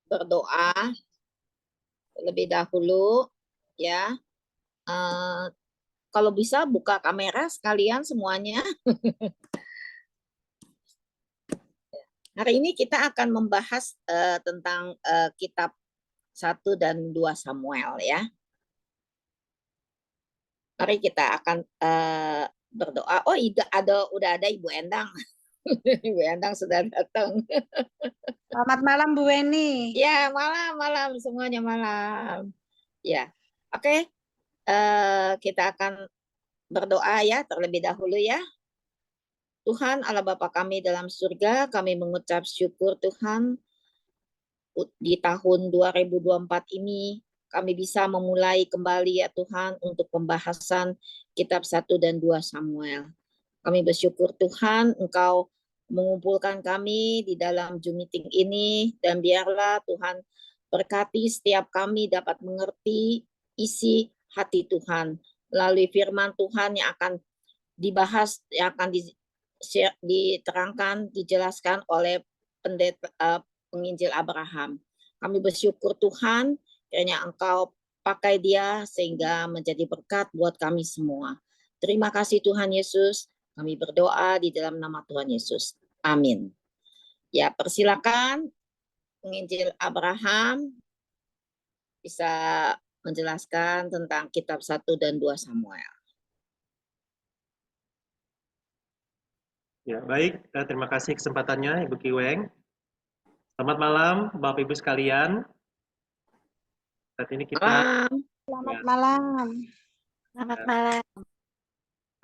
berdoa terlebih dahulu ya. Eh, Kalau bisa buka kamera sekalian semuanya. Hari ini kita akan membahas tentang kitab 1 dan 2 Samuel ya. Mari kita akan berdoa. Oh, udah ada Ibu Endang. Ibu Endang sudah datang. Selamat malam Bu Weni. Ya, malam semuanya malam. Ya, oke. Kita akan berdoa ya terlebih dahulu ya. Tuhan Allah Bapa kami dalam surga, kami mengucap syukur Tuhan di tahun 2024 ini kami bisa memulai kembali ya Tuhan untuk pembahasan kitab 1 dan 2 Samuel. Kami bersyukur Tuhan Engkau mengumpulkan kami di dalam Zoom meeting ini dan biarlah Tuhan berkati setiap kami dapat mengerti isi hati Tuhan melalui firman Tuhan yang akan dibahas, yang akan diterangkan, dijelaskan oleh penginjil Abraham. Kami bersyukur Tuhan, kiranya Engkau pakai dia sehingga menjadi berkat buat kami semua. Terima kasih Tuhan Yesus. Kami berdoa di dalam nama Tuhan Yesus. Amin. Ya, persilakan penginjil Abraham bisa menjelaskan tentang kitab 1 dan 2 Samuel. Ya, baik. Terima kasih kesempatannya Ibu Kiweng. Selamat malam Bapak Ibu sekalian. Saat ini kita Selamat malam. Selamat malam.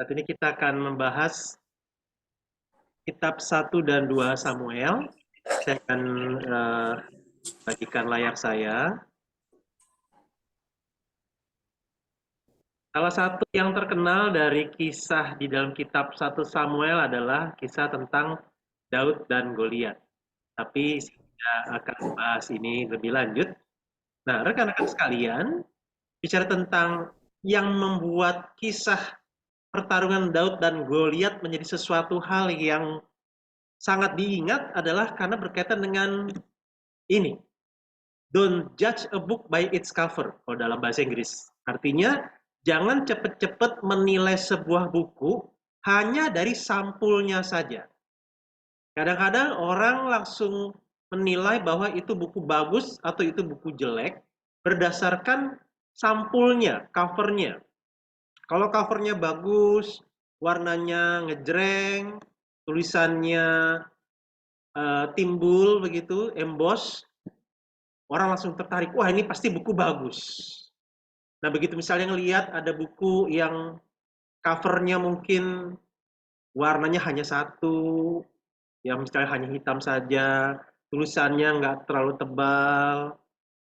Saat ini kita akan membahas kitab 1 dan 2 Samuel. Saya akan bagikan layar saya. Salah satu yang terkenal dari kisah di dalam kitab 1 Samuel adalah kisah tentang Daud dan Goliat. Tapi saya akan bahas ini lebih lanjut. Nah, rekan-rekan sekalian, bicara tentang yang membuat kisah pertarungan Daud dan Goliat menjadi sesuatu hal yang sangat diingat adalah karena berkaitan dengan ini. Don't judge a book by its cover, kalau dalam bahasa Inggris. Artinya, jangan cepat-cepat menilai sebuah buku hanya dari sampulnya saja. Kadang-kadang orang langsung menilai bahwa itu buku bagus atau itu buku jelek berdasarkan sampulnya, covernya. Kalau covernya bagus, warnanya ngejreng, tulisannya timbul begitu, emboss, orang langsung tertarik. Wah, ini pasti buku bagus. Nah, begitu misalnya ngelihat ada buku yang covernya mungkin warnanya hanya satu, yang misalnya hanya hitam saja, tulisannya nggak terlalu tebal,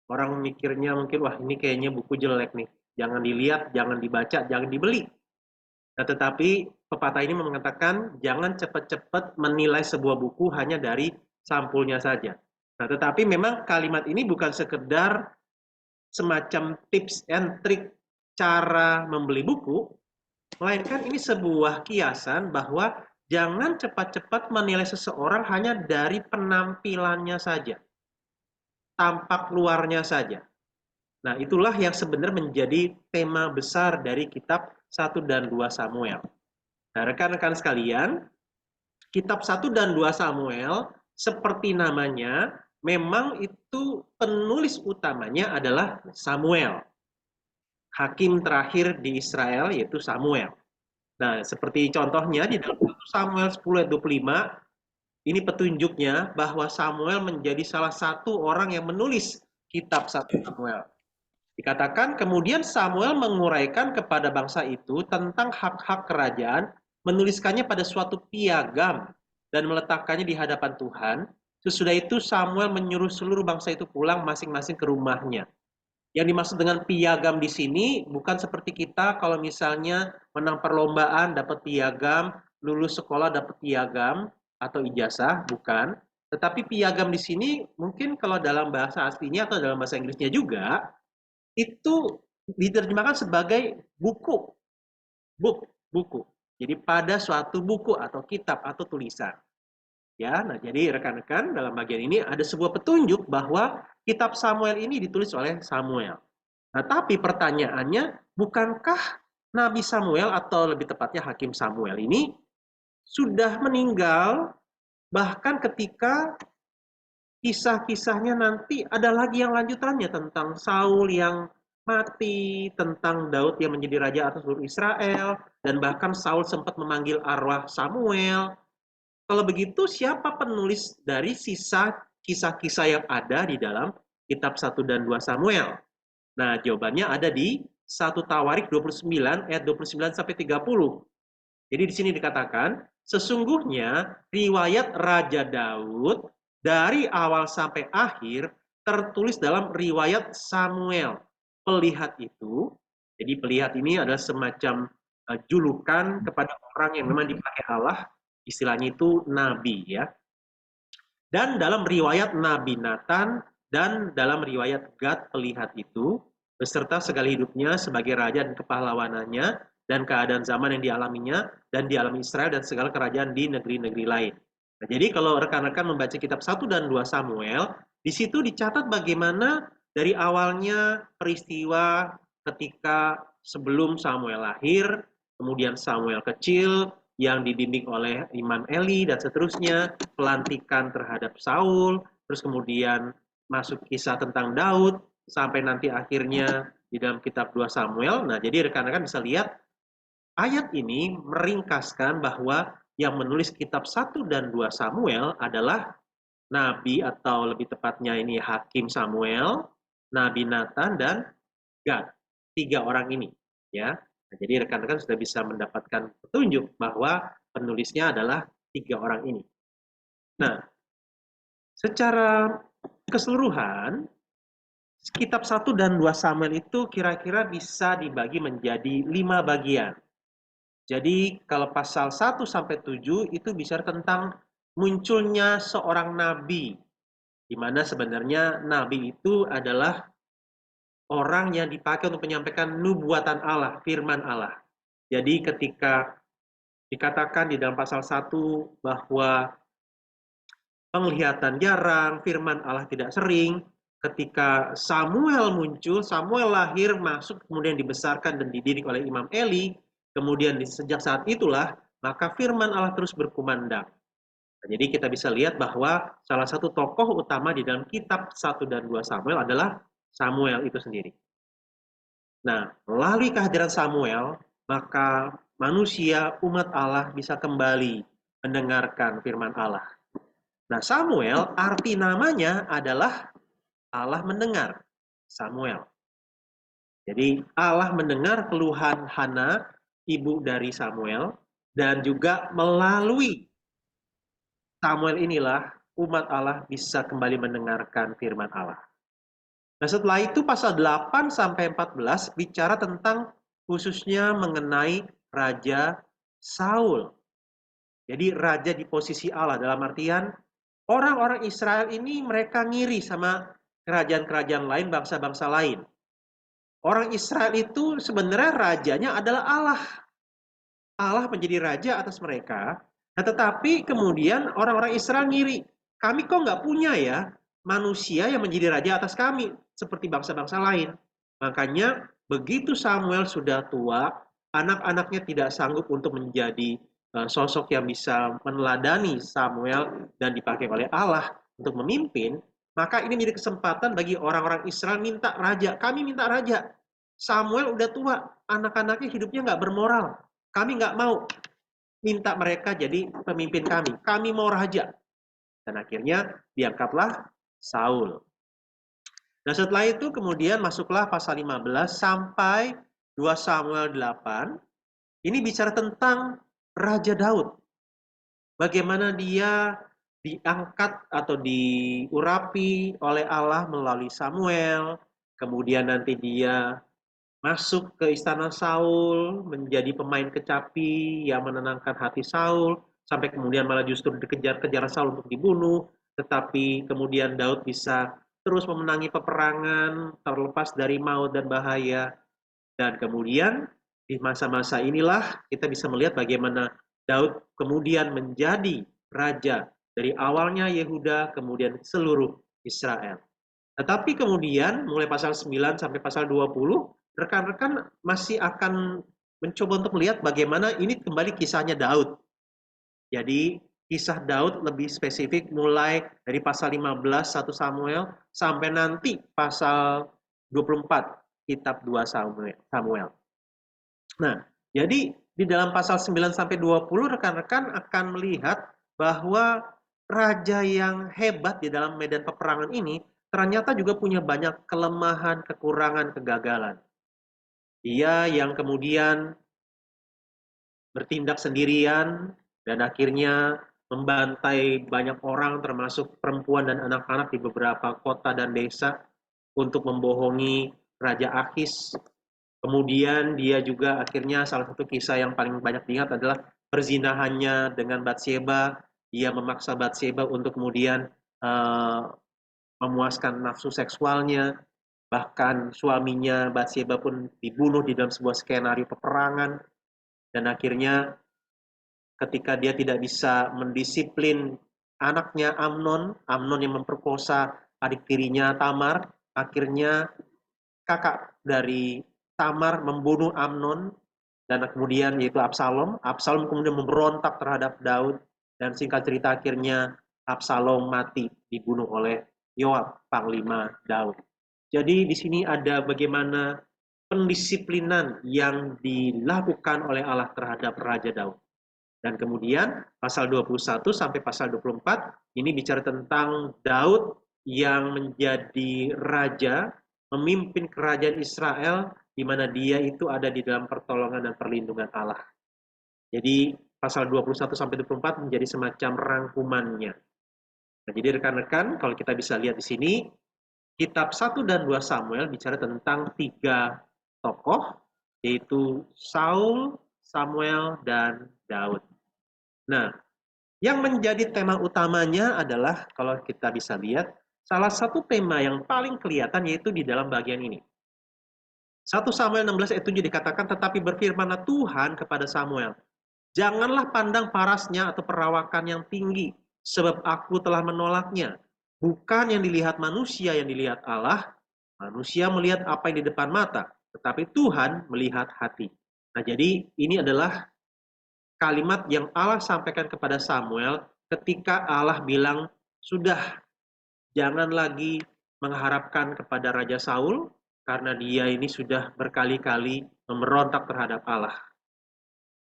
orang mikirnya mungkin, wah ini kayaknya buku jelek nih, jangan dilihat, jangan dibaca, jangan dibeli. Nah, tetapi pepatah ini mengatakan jangan cepat-cepat menilai sebuah buku hanya dari sampulnya saja. Nah, tetapi memang kalimat ini bukan sekedar semacam tips and trick cara membeli buku, melainkan ini sebuah kiasan bahwa jangan cepat-cepat menilai seseorang hanya dari penampilannya saja, tampak luarnya saja. Nah, itulah yang sebenarnya menjadi tema besar dari kitab 1 dan 2 Samuel. Nah, rekan-rekan sekalian, kitab 1 dan 2 Samuel, seperti namanya, memang itu penulis utamanya adalah Samuel. Hakim terakhir di Israel yaitu Samuel. Nah, seperti contohnya di dalam 1 Samuel 10 ayat 25, ini petunjuknya bahwa Samuel menjadi salah satu orang yang menulis kitab 1 Samuel. Dikatakan kemudian Samuel menguraikan kepada bangsa itu tentang hak-hak kerajaan, menuliskannya pada suatu piagam dan meletakkannya di hadapan Tuhan. Sesudah itu Samuel menyuruh seluruh bangsa itu pulang masing-masing ke rumahnya. Yang dimaksud dengan piagam di sini bukan seperti kita kalau misalnya menang perlombaan dapat piagam, lulus sekolah dapat piagam atau ijazah, bukan. Tetapi piagam di sini mungkin kalau dalam bahasa aslinya atau dalam bahasa Inggrisnya juga itu diterjemahkan sebagai buku, buku. Jadi pada suatu buku atau kitab atau tulisan. Ya, nah jadi rekan-rekan dalam bagian ini ada sebuah petunjuk bahwa kitab Samuel ini ditulis oleh Samuel. Nah, tapi pertanyaannya, bukankah Nabi Samuel atau lebih tepatnya Hakim Samuel ini sudah meninggal bahkan ketika kisah-kisahnya nanti ada lagi yang lanjutannya tentang Saul yang mati, tentang Daud yang menjadi raja atas seluruh Israel, dan bahkan Saul sempat memanggil arwah Samuel. Kalau begitu, siapa penulis dari sisa kisah-kisah yang ada di dalam kitab 1 dan 2 Samuel? Nah, jawabannya ada di 1 Tawarik 29 ayat 29 sampai 30. Jadi di sini dikatakan, sesungguhnya riwayat Raja Daud dari awal sampai akhir tertulis dalam riwayat Samuel. Pelihat itu, jadi pelihat ini adalah semacam julukan kepada orang yang memang dipakai Allah, istilahnya itu nabi ya. Dan dalam riwayat Nabi Nathan dan dalam riwayat Gad pelihat itu, beserta segala hidupnya sebagai raja dan kepahlawanannya, dan keadaan zaman yang dialaminya, dan dialami Israel dan segala kerajaan di negeri-negeri lain. Nah, jadi kalau rekan-rekan membaca kitab 1 dan 2 Samuel, di situ dicatat bagaimana dari awalnya peristiwa ketika sebelum Samuel lahir, kemudian Samuel kecil, yang dibimbing oleh Imam Eli dan seterusnya, pelantikan terhadap Saul, terus kemudian masuk kisah tentang Daud, sampai nanti akhirnya di dalam kitab 2 Samuel. Nah, jadi rekan-rekan bisa lihat ayat ini meringkaskan bahwa yang menulis kitab 1 dan 2 Samuel adalah Nabi atau lebih tepatnya ini Hakim Samuel, Nabi Nathan, dan Gad. 3 orang ini. Ya. Nah, jadi rekan-rekan sudah bisa mendapatkan petunjuk bahwa penulisnya adalah 3 orang ini. Nah, secara keseluruhan, kitab 1 dan 2 Samuel itu kira-kira bisa dibagi menjadi 5 bagian. Jadi kalau pasal 1 sampai 7 itu bicara tentang munculnya seorang nabi, di mana sebenarnya nabi itu adalah orang yang dipakai untuk menyampaikan nubuatan Allah, firman Allah. Jadi ketika dikatakan di dalam pasal 1 bahwa penglihatan jarang, firman Allah tidak sering, ketika Samuel muncul, Samuel lahir, masuk, kemudian dibesarkan dan dididik oleh Imam Eli, kemudian sejak saat itulah, maka firman Allah terus berkumandang. Nah, jadi kita bisa lihat bahwa salah satu tokoh utama di dalam kitab 1 dan 2 Samuel adalah Samuel itu sendiri. Nah, melalui kehadiran Samuel, maka manusia, umat Allah bisa kembali mendengarkan firman Allah. Nah, Samuel, arti namanya adalah Allah mendengar. Samuel. Jadi Allah mendengar keluhan Hana, ibu dari Samuel, dan juga melalui Samuel inilah umat Allah bisa kembali mendengarkan firman Allah. Nah, setelah itu pasal 8 sampai 14 bicara tentang khususnya mengenai Raja Saul. Jadi raja di posisi Allah, dalam artian orang-orang Israel ini mereka ngiri sama kerajaan-kerajaan lain, bangsa-bangsa lain. Orang Israel itu sebenarnya rajanya adalah Allah. Allah menjadi raja atas mereka. Nah, tetapi kemudian orang-orang Israel ngiri. Kami kok nggak punya ya manusia yang menjadi raja atas kami seperti bangsa-bangsa lain. Makanya begitu Samuel sudah tua, anak-anaknya tidak sanggup untuk menjadi sosok yang bisa meneladani Samuel dan dipakai oleh Allah untuk memimpin, maka ini menjadi kesempatan bagi orang-orang Israel minta raja. Kami minta raja. Samuel udah tua, anak-anaknya hidupnya nggak bermoral. Kami nggak mau minta mereka jadi pemimpin kami. Kami mau raja. Dan akhirnya diangkatlah Saul. Nah, setelah itu kemudian masuklah pasal 15 sampai 2 Samuel 8. Ini bicara tentang Raja Daud. Bagaimana dia diangkat atau diurapi oleh Allah melalui Samuel. Kemudian nanti dia masuk ke istana Saul, menjadi pemain kecapi yang menenangkan hati Saul, sampai kemudian malah justru dikejar-kejar Saul untuk dibunuh, tetapi kemudian Daud bisa terus memenangi peperangan, terlepas dari maut dan bahaya. Dan kemudian di masa-masa inilah kita bisa melihat bagaimana Daud kemudian menjadi raja dari awalnya Yehuda, kemudian seluruh Israel. Tetapi kemudian mulai pasal 9 sampai pasal 20, rekan-rekan masih akan mencoba untuk melihat bagaimana ini kembali kisahnya Daud. Jadi kisah Daud lebih spesifik mulai dari pasal 15 1 Samuel sampai nanti pasal 24 kitab 2 Samuel. Nah, jadi di dalam pasal 9 sampai 20 rekan-rekan akan melihat bahwa raja yang hebat di dalam medan peperangan ini ternyata juga punya banyak kelemahan, kekurangan, kegagalan. Dia yang kemudian bertindak sendirian dan akhirnya membantai banyak orang termasuk perempuan dan anak-anak di beberapa kota dan desa untuk membohongi Raja Akhis. Kemudian dia juga akhirnya salah satu kisah yang paling banyak diingat adalah perzinahannya dengan Batsheba. Dia memaksa Batsheba untuk kemudian memuaskan nafsu seksualnya. Bahkan suaminya Batsheba pun dibunuh di dalam sebuah skenario peperangan. Dan akhirnya ketika dia tidak bisa mendisiplin anaknya Amnon yang memperkosa adik tirinya Tamar, akhirnya kakak dari Tamar membunuh Amnon dan kemudian yaitu Absalom. Absalom kemudian memberontak terhadap Daud dan singkat cerita akhirnya Absalom mati dibunuh oleh Yoab, panglima Daud. Jadi di sini ada bagaimana pendisiplinan yang dilakukan oleh Allah terhadap Raja Daud. Dan kemudian pasal 21 sampai pasal 24 ini bicara tentang Daud yang menjadi raja, memimpin kerajaan Israel di mana dia itu ada di dalam pertolongan dan perlindungan Allah. Jadi pasal 21 sampai 24 menjadi semacam rangkumannya. Nah, jadi rekan-rekan kalau kita bisa lihat di sini kitab 1 dan 2 Samuel bicara tentang 3 tokoh yaitu Saul, Samuel, dan Daud. Nah, yang menjadi tema utamanya adalah kalau kita bisa lihat salah satu tema yang paling kelihatan yaitu di dalam bagian ini. 1 Samuel 16 ayat 7 dikatakan, tetapi berfirmanlah Tuhan kepada Samuel, janganlah pandang parasnya atau perawakan yang tinggi, sebab aku telah menolaknya. Bukan yang dilihat manusia yang dilihat Allah, manusia melihat apa yang di depan mata, tetapi Tuhan melihat hati. Nah, jadi ini adalah kalimat yang Allah sampaikan kepada Samuel ketika Allah bilang, sudah jangan lagi mengharapkan kepada Raja Saul, karena dia ini sudah berkali-kali memberontak terhadap Allah.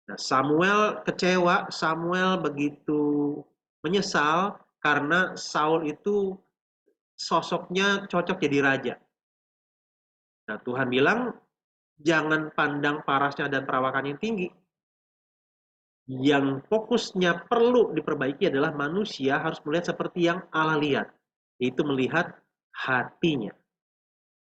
Nah, Samuel kecewa, Samuel begitu menyesal karena Saul itu sosoknya cocok jadi raja. Nah, Tuhan bilang, jangan pandang parasnya dan perawakan yang tinggi. Yang fokusnya perlu diperbaiki adalah manusia harus melihat seperti yang Allah lihat, yaitu melihat hatinya.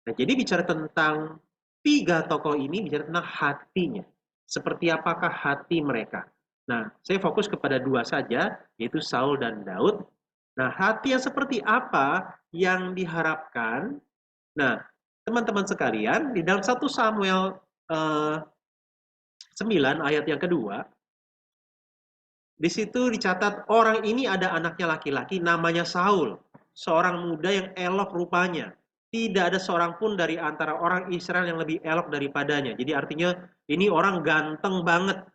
Nah, jadi bicara tentang 3 tokoh ini, bicara tentang hatinya. Seperti apakah hati mereka? Nah, saya fokus kepada 2 saja, yaitu Saul dan Daud. Nah, hati yang seperti apa yang diharapkan? Nah, teman-teman sekalian, di dalam 1 Samuel 9 ayat yang kedua, di situ dicatat orang ini ada anaknya laki-laki namanya Saul, seorang muda yang elok rupanya. Tidak ada seorang pun dari antara orang Israel yang lebih elok daripadanya. Jadi artinya ini orang ganteng banget,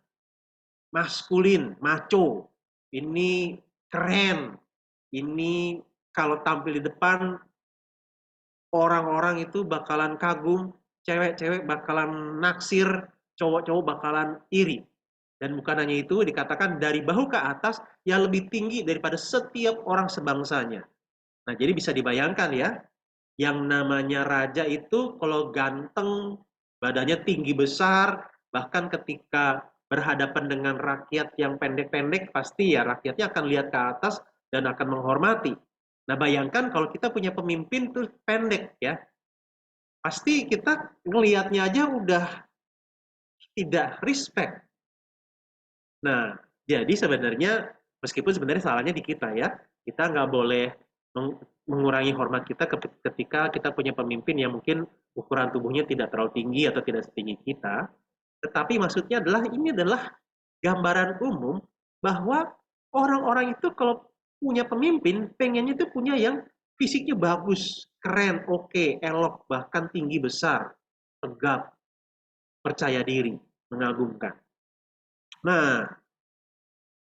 maskulin, macho. Ini keren. Ini kalau tampil di depan orang-orang itu bakalan kagum, cewek-cewek bakalan naksir, cowok-cowok bakalan iri. Dan bukan hanya itu, dikatakan dari bahu ke atas yang lebih tinggi daripada setiap orang sebangsanya. Nah, jadi bisa dibayangkan ya, yang namanya raja itu kalau ganteng, badannya tinggi besar, bahkan ketika berhadapan dengan rakyat yang pendek-pendek, pasti ya rakyatnya akan lihat ke atas dan akan menghormati. Nah, bayangkan kalau kita punya pemimpin tuh pendek ya, pasti kita ngelihatnya aja udah tidak respect. Nah, jadi sebenarnya meskipun sebenarnya salahnya di kita ya, kita nggak boleh mengurangi hormat kita ketika kita punya pemimpin yang mungkin ukuran tubuhnya tidak terlalu tinggi atau tidak setinggi kita. Tetapi maksudnya adalah ini adalah gambaran umum bahwa orang-orang itu kalau punya pemimpin, pengennya itu punya yang fisiknya bagus, keren, oke, elok, bahkan tinggi besar, tegap, percaya diri, mengagumkan. Nah,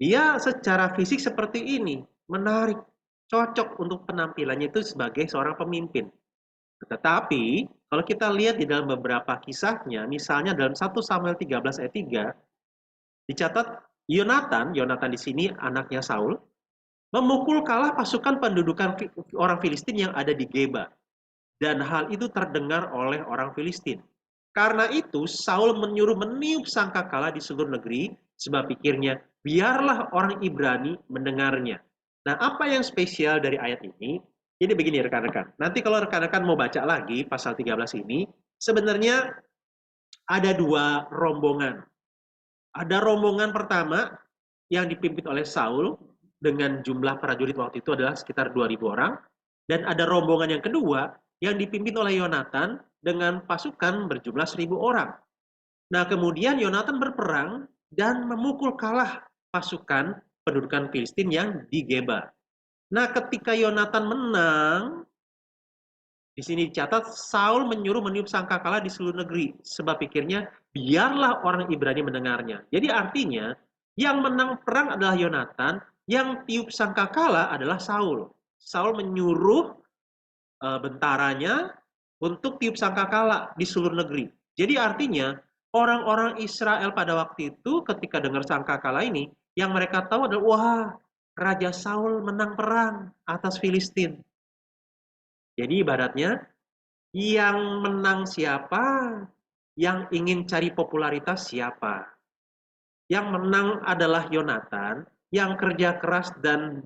dia secara fisik seperti ini, menarik, cocok untuk penampilannya itu sebagai seorang pemimpin. Tetapi, kalau kita lihat di dalam beberapa kisahnya, misalnya dalam 1 Samuel 13 ayat 3, dicatat Yonatan di sini anaknya Saul, memukul kalah pasukan pendudukan orang Filistin yang ada di Geba. Dan hal itu terdengar oleh orang Filistin. Karena itu Saul menyuruh meniup sangkakala di seluruh negeri, sebab pikirnya, biarlah orang Ibrani mendengarnya. Nah, apa yang spesial dari ayat ini? Jadi begini rekan-rekan, nanti kalau rekan-rekan mau baca lagi pasal 13 ini, sebenarnya ada 2 rombongan. Ada rombongan pertama yang dipimpin oleh Saul dengan jumlah prajurit waktu itu adalah sekitar 2.000 orang. Dan ada rombongan yang kedua yang dipimpin oleh Yonatan dengan pasukan berjumlah 1.000 orang. Nah, kemudian Yonatan berperang dan memukul kalah pasukan pendudukan Filistin yang di Geba. Nah, ketika Yonatan menang, di sini dicatat Saul menyuruh meniup sangkakala di seluruh negeri, sebab pikirnya biarlah orang Ibrani mendengarnya. Jadi artinya yang menang perang adalah Yonatan, yang tiup sangkakala adalah Saul. Saul menyuruh bentaranya untuk tiup sangkakala di seluruh negeri. Jadi artinya orang-orang Israel pada waktu itu ketika dengar sangkakala ini, yang mereka tahu adalah wah, Raja Saul menang perang atas Filistin. Jadi ibaratnya yang menang siapa? Yang ingin cari popularitas siapa? Yang menang adalah Yonatan, yang kerja keras dan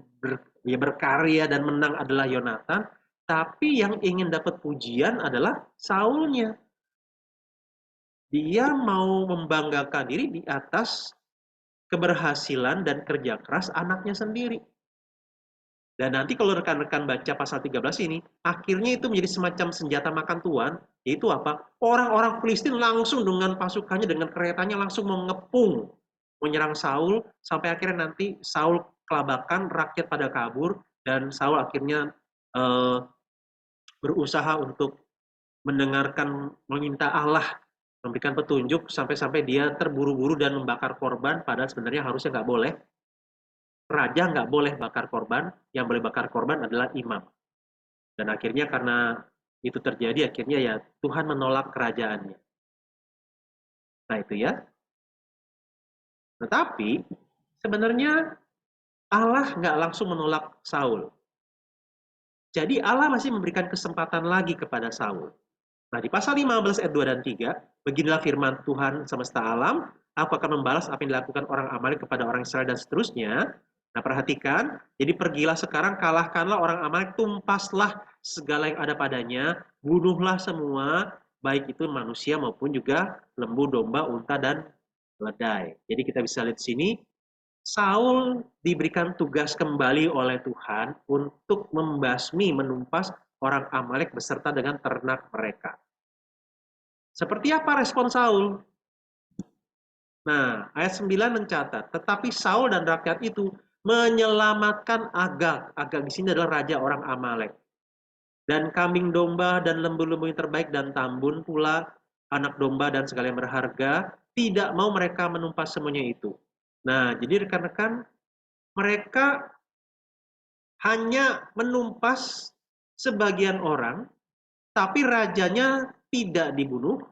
berkarya dan menang adalah Yonatan, tapi yang ingin dapat pujian adalah Saulnya. Dia mau membanggakan diri di atas keberhasilan dan kerja keras anaknya sendiri. Dan nanti kalau rekan-rekan baca pasal 13 ini, akhirnya itu menjadi semacam senjata makan tuan, yaitu apa? Orang-orang Filistin langsung dengan pasukannya, dengan keretanya langsung mengepung, menyerang Saul, sampai akhirnya nanti Saul kelabakan, rakyat pada kabur, dan Saul akhirnya berusaha untuk mendengarkan, meminta Allah memberikan petunjuk, sampai-sampai dia terburu-buru dan membakar korban, padahal sebenarnya harusnya nggak boleh. Raja nggak boleh bakar korban, yang boleh bakar korban adalah imam. Dan akhirnya karena itu terjadi, akhirnya ya Tuhan menolak kerajaannya. Nah itu ya. Tetapi sebenarnya Allah nggak langsung menolak Saul. Jadi Allah masih memberikan kesempatan lagi kepada Saul. Nah di pasal 15 ayat 2 dan 3, beginilah firman Tuhan semesta alam, aku akan membalas apa yang dilakukan orang Amalek kepada orang Israel dan seterusnya. Nah perhatikan, jadi pergilah sekarang, kalahkanlah orang Amalek, tumpaslah segala yang ada padanya, bunuhlah semua, baik itu manusia maupun juga lembu, domba, unta, dan keledai. Jadi kita bisa lihat di sini, Saul diberikan tugas kembali oleh Tuhan untuk membasmi, menumpas orang Amalek beserta dengan ternak mereka. Seperti apa respon Saul? Nah, ayat 9 mencatat, tetapi Saul dan rakyat itu menyelamatkan Agag. Agag di sini adalah raja orang Amalek. Dan kambing domba dan lembu-lembu yang terbaik dan tambun pula, anak domba dan segala yang berharga, tidak mau mereka menumpas semuanya itu. Nah, jadi rekan-rekan, mereka hanya menumpas sebagian orang, tapi rajanya tidak dibunuh.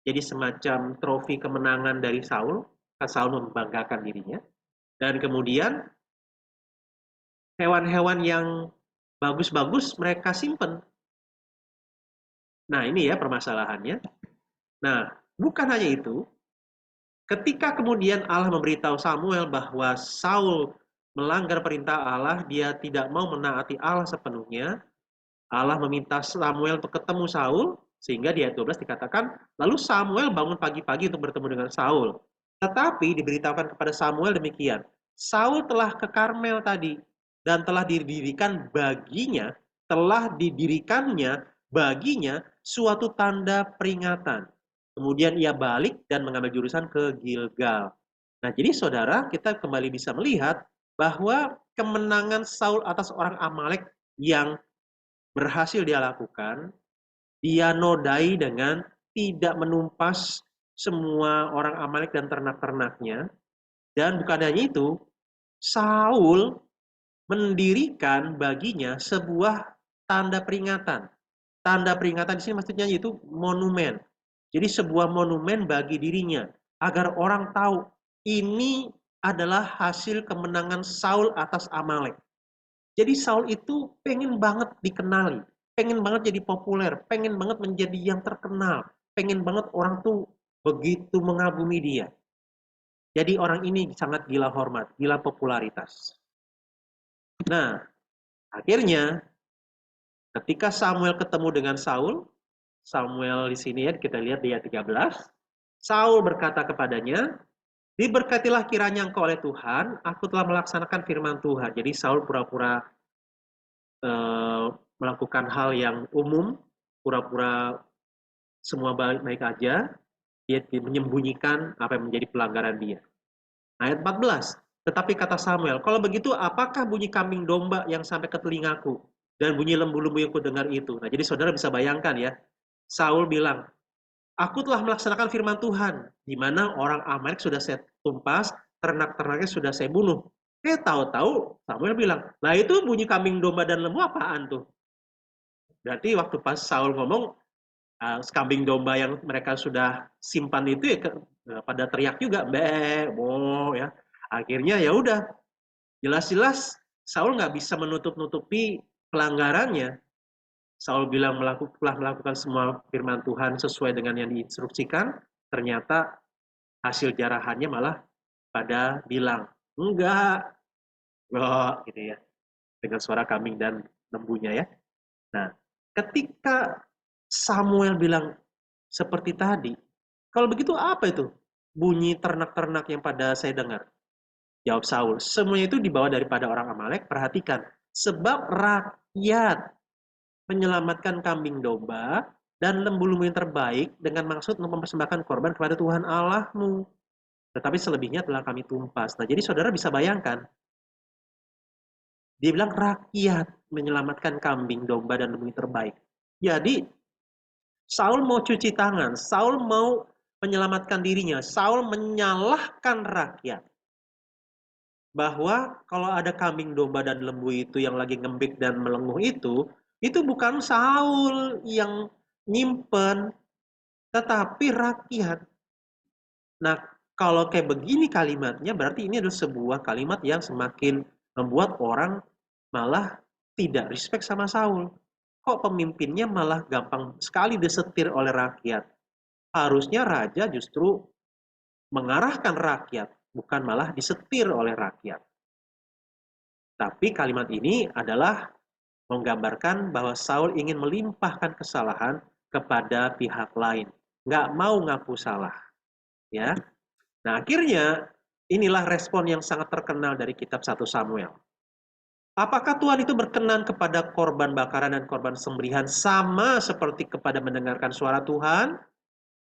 Jadi semacam trofi kemenangan dari Saul, Saul membanggakan dirinya. Dan kemudian hewan-hewan yang bagus-bagus mereka simpen. Nah ini ya permasalahannya. Nah bukan hanya itu, ketika kemudian Allah memberitahu Samuel bahwa Saul melanggar perintah Allah, dia tidak mau menaati Allah sepenuhnya, Allah meminta Samuel untuk ketemu Saul, sehingga di ayat 12 dikatakan, lalu Samuel bangun pagi-pagi untuk bertemu dengan Saul. Tetapi diberitahukan kepada Samuel demikian, Saul telah ke Karmel tadi, dan telah didirikannya baginya suatu tanda peringatan. Kemudian ia balik dan mengambil jurusan ke Gilgal. Nah jadi saudara, kita kembali bisa melihat bahwa kemenangan Saul atas orang Amalek yang berhasil dia lakukan, dia nodai dengan tidak menumpas semua orang Amalek dan ternak-ternaknya. Dan bukan hanya itu, Saul mendirikan baginya sebuah tanda peringatan. Tanda peringatan di sini maksudnya itu monumen. Jadi sebuah monumen bagi dirinya agar orang tahu ini adalah hasil kemenangan Saul atas Amalek. Jadi Saul itu pengen banget dikenali, pengen banget jadi populer, pengen banget menjadi yang terkenal, pengen banget orang tuh begitu mengagumi dia. Jadi orang ini sangat gila hormat, gila popularitas. Nah, akhirnya ketika Samuel ketemu dengan Saul, Samuel di sini ya kita lihat di ayat 13, Saul berkata kepadanya, "Diberkatilah kiranya engkau oleh Tuhan, aku telah melaksanakan firman Tuhan." Jadi Saul pura-pura melakukan hal yang umum, pura-pura semua baik-baik aja, dia menyembunyikan apa yang menjadi pelanggaran dia. Ayat 14, tetapi kata Samuel, kalau begitu apakah bunyi kambing domba yang sampai ke telingaku dan bunyi lembu-lembu yang kudengar itu? Nah, jadi saudara bisa bayangkan ya, Saul bilang, aku telah melaksanakan firman Tuhan, di mana orang Amalek sudah saya tumpas, ternak-ternaknya sudah saya bunuh. Tahu-tahu Samuel bilang, lah itu bunyi kambing domba dan lembu apaan tuh? Berarti waktu pas Saul ngomong, kambing domba yang mereka sudah simpan itu ya pada teriak juga, bo ya. Akhirnya ya udah, jelas-jelas Saul nggak bisa menutup-nutupi pelanggarannya. Saul bilang telah melakukan semua firman Tuhan sesuai dengan yang diinstruksikan, ternyata hasil jarahannya malah pada bilang, enggak, gitu ya, dengan suara kambing dan lembunya ya. Nah, ketika Samuel bilang seperti tadi, kalau begitu apa itu bunyi ternak-ternak yang pada saya dengar? Jawab Saul, semuanya itu dibawa daripada orang Amalek. Perhatikan, sebab rakyat menyelamatkan kambing domba dan lembu-lembu yang terbaik dengan maksud untuk mempersembahkan korban kepada Tuhan Allahmu. Tetapi selebihnya telah kami tumpas. Nah, jadi saudara bisa bayangkan, dia bilang rakyat menyelamatkan kambing domba dan lembu yang terbaik. Jadi Saul mau cuci tangan, Saul mau menyelamatkan dirinya, Saul menyalahkan rakyat. Bahwa kalau ada kambing domba dan lembu itu yang lagi ngembik dan melenguh itu bukan Saul yang nyimpen, tetapi rakyat. Nah, kalau kayak begini kalimatnya, berarti ini adalah sebuah kalimat yang semakin membuat orang malah tidak respect sama Saul. Kok pemimpinnya malah gampang sekali disetir oleh rakyat? Harusnya raja justru mengarahkan rakyat, bukan malah disetir oleh rakyat. Tapi kalimat ini adalah menggambarkan bahwa Saul ingin melimpahkan kesalahan kepada pihak lain. Nggak mau ngaku salah. Ya. Nah, akhirnya inilah respon yang sangat terkenal dari kitab 1 Samuel. Apakah Tuhan itu berkenan kepada korban bakaran dan korban sembelihan sama seperti kepada mendengarkan suara Tuhan?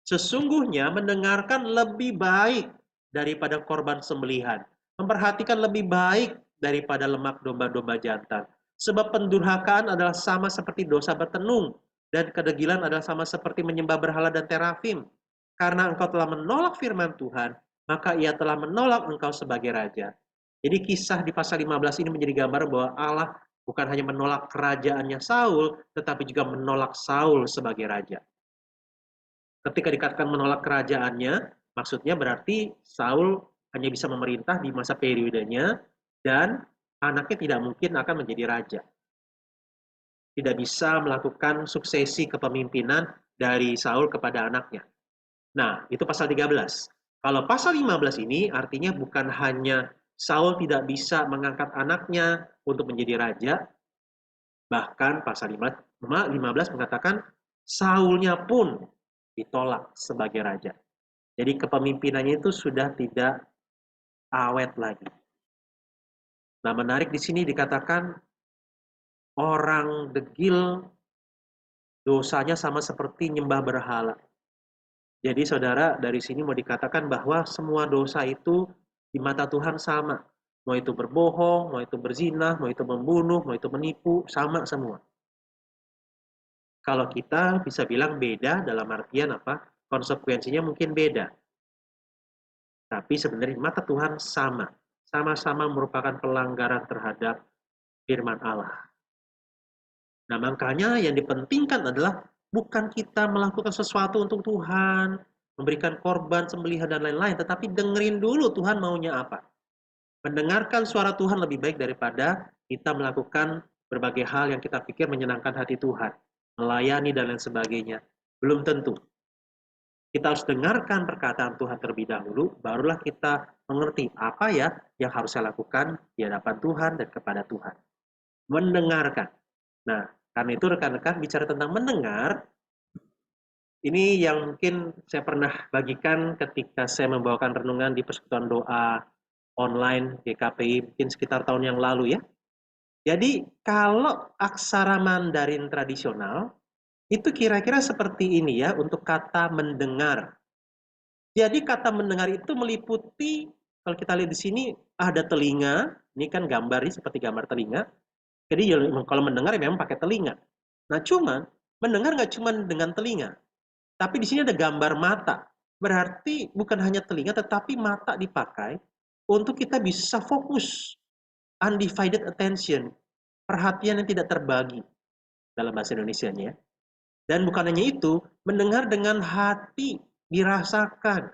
Sesungguhnya mendengarkan lebih baik daripada korban sembelihan. Memperhatikan lebih baik daripada lemak domba-domba jantan. Sebab pendurhakaan adalah sama seperti dosa bertenung. Dan kedegilan adalah sama seperti menyembah berhala dan terafim. Karena engkau telah menolak firman Tuhan, maka ia telah menolak engkau sebagai raja. Jadi kisah di pasal 15 ini menjadi gambar bahwa Allah bukan hanya menolak kerajaannya Saul, tetapi juga menolak Saul sebagai raja. Ketika dikatakan menolak kerajaannya, maksudnya berarti Saul hanya bisa memerintah di masa periodenya dan anaknya tidak mungkin akan menjadi raja. Tidak bisa melakukan suksesi kepemimpinan dari Saul kepada anaknya. Nah, itu pasal 13. Kalau pasal 15 ini artinya bukan hanya Saul tidak bisa mengangkat anaknya untuk menjadi raja, bahkan pasal 15 mengatakan Saulnya pun ditolak sebagai raja. Jadi kepemimpinannya itu sudah tidak awet lagi. Nah, menarik di sini dikatakan orang degil dosanya sama seperti nyembah berhala. Jadi saudara, dari sini mau dikatakan bahwa semua dosa itu di mata Tuhan sama. Mau itu berbohong, mau itu berzina, mau itu membunuh, mau itu menipu, sama semua. Kalau kita bisa bilang beda dalam artian apa? Konsekuensinya mungkin beda. Tapi sebenarnya mata Tuhan sama. Sama-sama merupakan pelanggaran terhadap firman Allah. Nah, makanya yang dipentingkan adalah bukan kita melakukan sesuatu untuk Tuhan, memberikan korban, sembelihan, dan lain-lain, tetapi dengerin dulu Tuhan maunya apa. Mendengarkan suara Tuhan lebih baik daripada kita melakukan berbagai hal yang kita pikir menyenangkan hati Tuhan. Melayani dan lain sebagainya. Belum tentu. Kita harus dengarkan perkataan Tuhan terlebih dahulu, barulah kita mengerti apa ya yang harus saya lakukan di hadapan Tuhan dan kepada Tuhan. Mendengarkan. Nah, karena itu rekan-rekan bicara tentang mendengar, ini yang mungkin saya pernah bagikan ketika saya membawakan renungan di persekutuan doa online GKPI mungkin sekitar tahun yang lalu ya. Jadi kalau aksara Mandarin tradisional itu kira-kira seperti ini ya untuk kata mendengar. Jadi kata mendengar itu meliputi, kalau kita lihat di sini ada telinga, ini kan gambarnya seperti gambar telinga. Jadi kalau mendengar ya memang pakai telinga. Nah cuman mendengar nggak cuma dengan telinga, tapi di sini ada gambar mata. Berarti bukan hanya telinga, tetapi mata dipakai untuk kita bisa fokus, undivided attention, perhatian yang tidak terbagi dalam bahasa Indonesianya. Dan bukan hanya itu, mendengar dengan hati, dirasakan.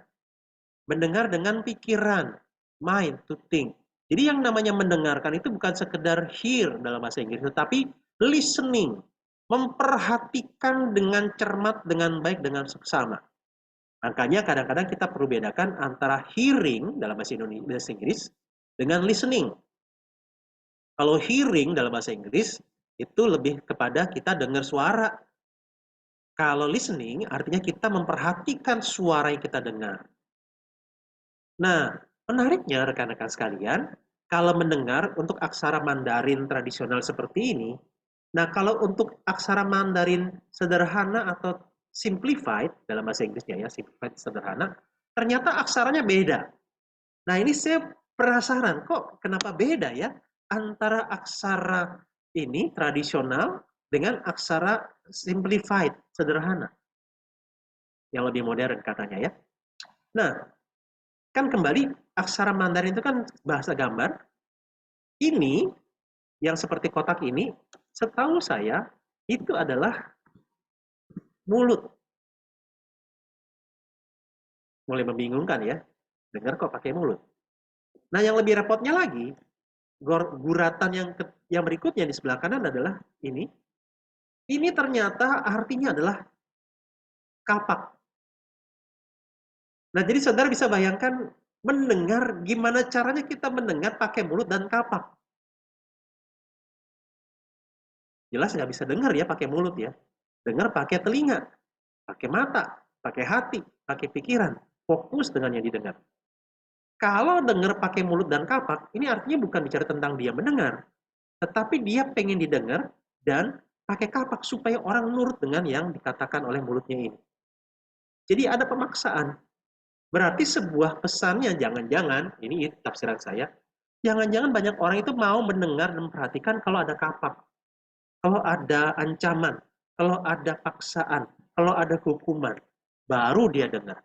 Mendengar dengan pikiran, mind to think. Jadi yang namanya mendengarkan itu bukan sekedar hear dalam bahasa Inggris, tetapi listening, memperhatikan dengan cermat, dengan baik, dengan seksama. Makanya kadang-kadang kita perlu bedakan antara hearing dalam bahasa Inggris dengan listening. Kalau hearing dalam bahasa Inggris itu lebih kepada kita dengar suara. Kalau listening artinya kita memperhatikan suara yang kita dengar. Nah, menariknya rekan-rekan sekalian, kalau mendengar untuk aksara Mandarin tradisional seperti ini, nah kalau untuk aksara Mandarin sederhana atau simplified dalam bahasa Inggrisnya ya, simplified sederhana, ternyata aksaranya beda. Nah, ini saya penasaran, kok kenapa beda ya antara aksara ini tradisional dengan aksara simplified sederhana yang lebih modern katanya ya. Nah, kan kembali aksara Mandarin itu kan bahasa gambar. Ini yang seperti kotak ini, setahu saya itu adalah mulut. Mulai membingungkan ya, dengar kok pakai mulut. Nah, yang lebih repotnya lagi, guratan yang berikutnya di sebelah kanan adalah ini. Ini ternyata artinya adalah kapak. Nah, jadi saudara bisa bayangkan mendengar, gimana caranya kita mendengar pakai mulut dan kapak. Jelas nggak bisa dengar ya pakai mulut ya. Dengar pakai telinga, pakai mata, pakai hati, pakai pikiran. Fokus dengan yang didengar. Kalau dengar pakai mulut dan kapak, ini artinya bukan bicara tentang dia mendengar. Tetapi dia pengen didengar dan pakai kapak supaya orang nurut dengan yang dikatakan oleh mulutnya ini. Jadi ada pemaksaan. Berarti sebuah pesannya jangan-jangan, ini tafsiran saya, jangan-jangan banyak orang itu mau mendengar dan memperhatikan kalau ada kapak. Kalau ada ancaman, kalau ada paksaan, kalau ada hukuman, baru dia dengar.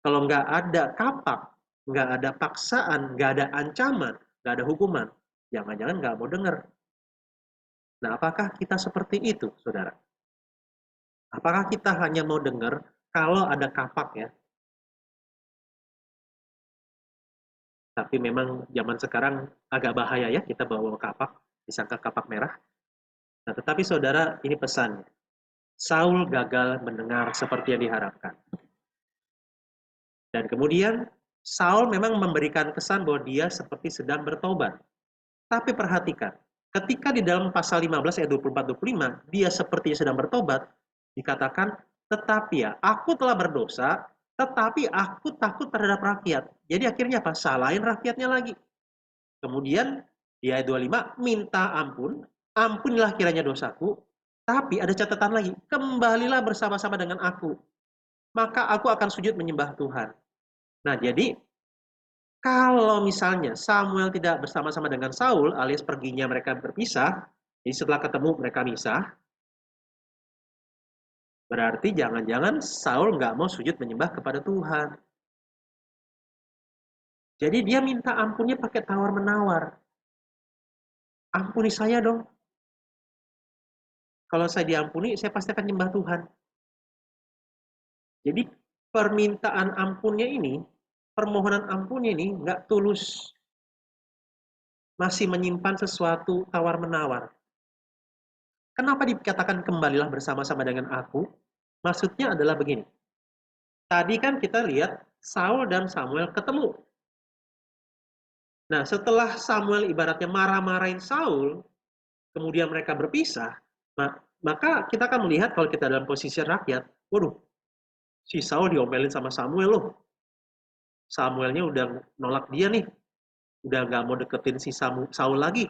Kalau nggak ada kapak, nggak ada paksaan, nggak ada ancaman, nggak ada hukuman, jangan-jangan nggak mau dengar. Nah, apakah kita seperti itu, saudara? Apakah kita hanya mau dengar kalau ada kapak ya? Tapi memang zaman sekarang agak bahaya ya kita bawa kapak, disangka kapak merah. Nah, tetapi saudara, ini pesannya. Saul gagal mendengar seperti yang diharapkan. Dan kemudian Saul memang memberikan kesan bahwa dia seperti sedang bertobat. Tapi perhatikan, ketika di dalam pasal 15 ayat 24-25, dia seperti sedang bertobat, dikatakan, tetapi ya, aku telah berdosa, tetapi aku takut terhadap rakyat. Jadi akhirnya apa? Salahin rakyatnya lagi. Kemudian di ayat 25, minta ampun, ampunilah kiranya dosaku, tapi ada catatan lagi, kembalilah bersama-sama dengan aku, maka aku akan sujud menyembah Tuhan. Nah, jadi kalau misalnya Samuel tidak bersama-sama dengan Saul, alias perginya mereka berpisah, jadi setelah ketemu mereka misah, Berarti jangan-jangan Saul nggak mau sujud menyembah kepada Tuhan. Jadi dia minta ampunnya pakai tawar-menawar. Ampuni saya dong. Kalau saya diampuni, saya pasti akan nyembah Tuhan. Jadi permintaan ampunnya ini, permohonan ampunnya ini nggak tulus. Masih menyimpan sesuatu tawar-menawar. Kenapa dikatakan kembalilah bersama-sama dengan aku? Maksudnya adalah begini. Tadi kan kita lihat Saul dan Samuel ketemu. Nah, setelah Samuel ibaratnya marah-marahin Saul, kemudian mereka berpisah, maka kita akan melihat kalau kita dalam posisi rakyat, waduh, si Saul diomelin sama Samuel loh. Samuelnya udah nolak dia nih, udah nggak mau deketin si Saul lagi.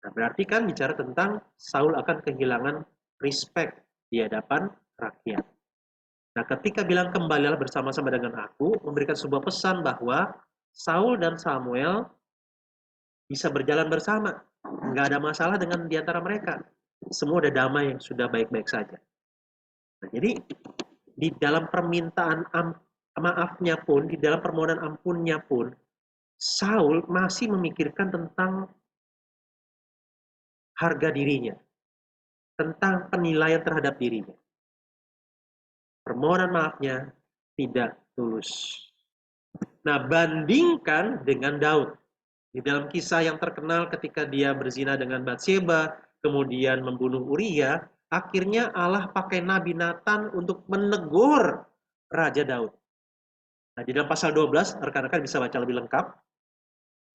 Nah, berarti kan bicara tentang Saul akan kehilangan respect di hadapan rakyat. Nah, ketika bilang kembalilah bersama-sama dengan aku, memberikan sebuah pesan bahwa Saul dan Samuel bisa berjalan bersama. Nggak ada masalah dengan di antara mereka. Semua udah damai, sudah baik-baik saja. Nah, jadi di dalam permintaan maafnya pun, di dalam permohonan ampunnya pun, Saul masih memikirkan tentang harga dirinya, tentang penilaian terhadap dirinya. Permohonan maafnya tidak tulus. Nah, bandingkan dengan Daud. Di dalam kisah yang terkenal ketika dia berzina dengan Batseba, kemudian membunuh Uria, akhirnya Allah pakai Nabi Nathan untuk menegur Raja Daud. Nah, di dalam pasal 12, rekan-rekan bisa baca lebih lengkap.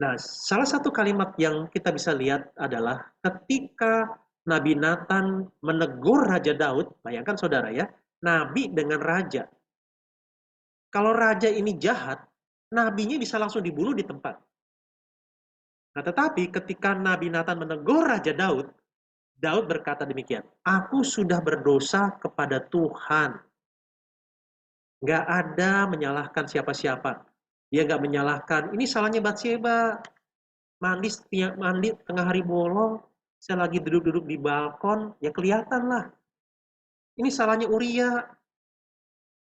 Nah, salah satu kalimat yang kita bisa lihat adalah ketika Nabi Nathan menegur Raja Daud, bayangkan saudara ya, Nabi dengan Raja. Kalau Raja ini jahat, Nabinya bisa langsung dibunuh di tempat. Nah, tetapi ketika Nabi Nathan menegur Raja Daud, Daud berkata demikian, aku sudah berdosa kepada Tuhan. Nggak ada menyalahkan siapa-siapa. Dia nggak menyalahkan, ini salahnya Batseba. Mandi tengah hari bolong, saya lagi duduk-duduk di balkon, ya kelihatan lah. Ini salahnya Uria,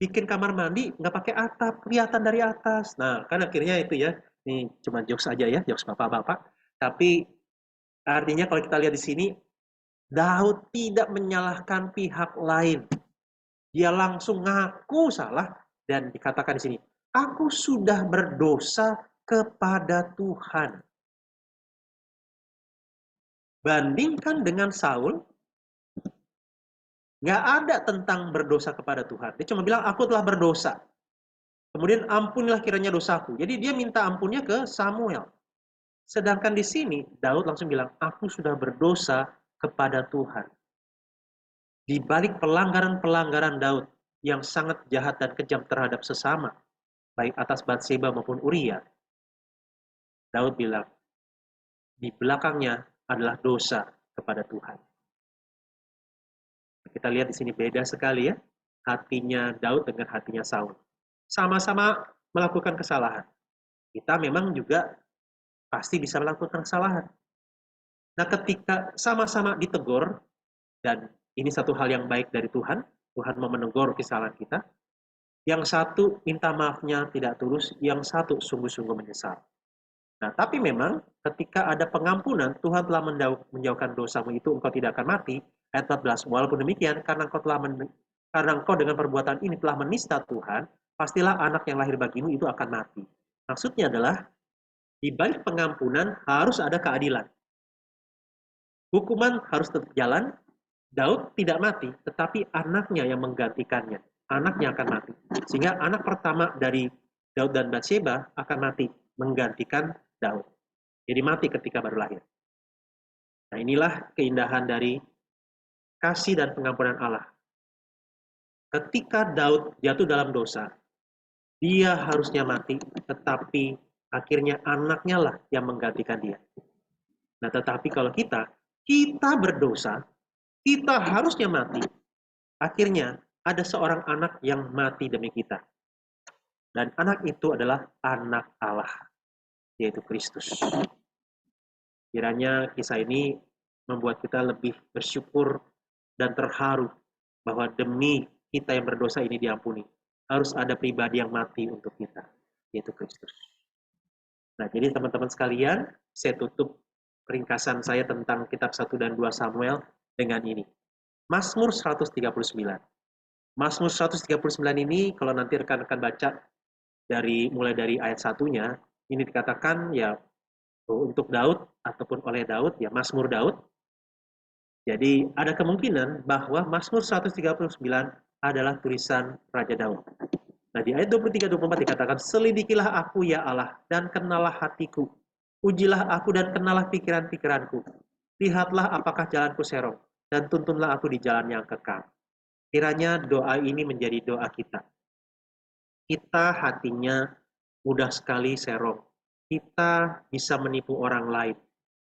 bikin kamar mandi nggak pakai atap, kelihatan dari atas. Nah, kan akhirnya itu ya, ini cuma jokes aja ya, jokes bapak-bapak. Tapi artinya kalau kita lihat di sini, Daud tidak menyalahkan pihak lain. Dia langsung ngaku salah dan dikatakan di sini, aku sudah berdosa kepada Tuhan. Bandingkan dengan Saul, nggak ada tentang berdosa kepada Tuhan. Dia cuma bilang, aku telah berdosa. Kemudian ampunilah kiranya dosaku. Jadi dia minta ampunnya ke Samuel. Sedangkan di sini, Daud langsung bilang, aku sudah berdosa kepada Tuhan. Di balik pelanggaran-pelanggaran Daud yang sangat jahat dan kejam terhadap sesama, baik atas Batseba maupun Uria, Daud bilang, di belakangnya adalah dosa kepada Tuhan. Kita lihat di sini beda sekali ya, hatinya Daud dengan hatinya Saul. Sama-sama melakukan kesalahan. Kita memang juga pasti bisa melakukan kesalahan. Nah, ketika sama-sama ditegur, dan ini satu hal yang baik dari Tuhan, Tuhan mau menegur kesalahan kita, yang satu minta maafnya tidak tulus, yang satu sungguh-sungguh menyesal. Nah, tapi memang ketika ada pengampunan, Tuhan telah menjauhkan dosamu itu, engkau tidak akan mati. Ayat 14, walaupun demikian, karena engkau dengan perbuatan ini telah menista Tuhan, pastilah anak yang lahir bagimu itu akan mati. Maksudnya adalah, di balik pengampunan harus ada keadilan. Hukuman harus tetap jalan, Daud tidak mati, tetapi anaknya yang menggantikannya. Anaknya akan mati. Sehingga anak pertama dari Daud dan Batseba akan mati, menggantikan Daud. Jadi mati ketika baru lahir. Nah, inilah keindahan dari kasih dan pengampunan Allah. Ketika Daud jatuh dalam dosa, dia harusnya mati, tetapi akhirnya anaknya lah yang menggantikan dia. Nah, tetapi kalau kita berdosa, kita harusnya mati. Akhirnya ada seorang anak yang mati demi kita. Dan anak itu adalah anak Allah, yaitu Kristus. Kiranya kisah ini membuat kita lebih bersyukur dan terharu bahwa demi kita yang berdosa ini diampuni, harus ada pribadi yang mati untuk kita, yaitu Kristus. Nah, jadi teman-teman sekalian, saya tutup ringkasan saya tentang kitab 1 dan 2 Samuel dengan ini. Mazmur 139. Mazmur 139 ini kalau nanti rekan-rekan baca mulai dari ayat 1-nya, ini dikatakan ya untuk Daud ataupun oleh Daud, ya Mazmur Daud. Jadi ada kemungkinan bahwa Mazmur 139 adalah tulisan Raja Daud. Nah di ayat 23-24 dikatakan, selidikilah aku ya Allah dan kenalah hatiku. Ujilah aku dan kenalah pikiran-pikiranku. Lihatlah apakah jalanku serong dan tuntunlah aku di jalan yang kekal. Kiranya doa ini menjadi doa kita. Kita hatinya mudah sekali serong. Kita bisa menipu orang lain.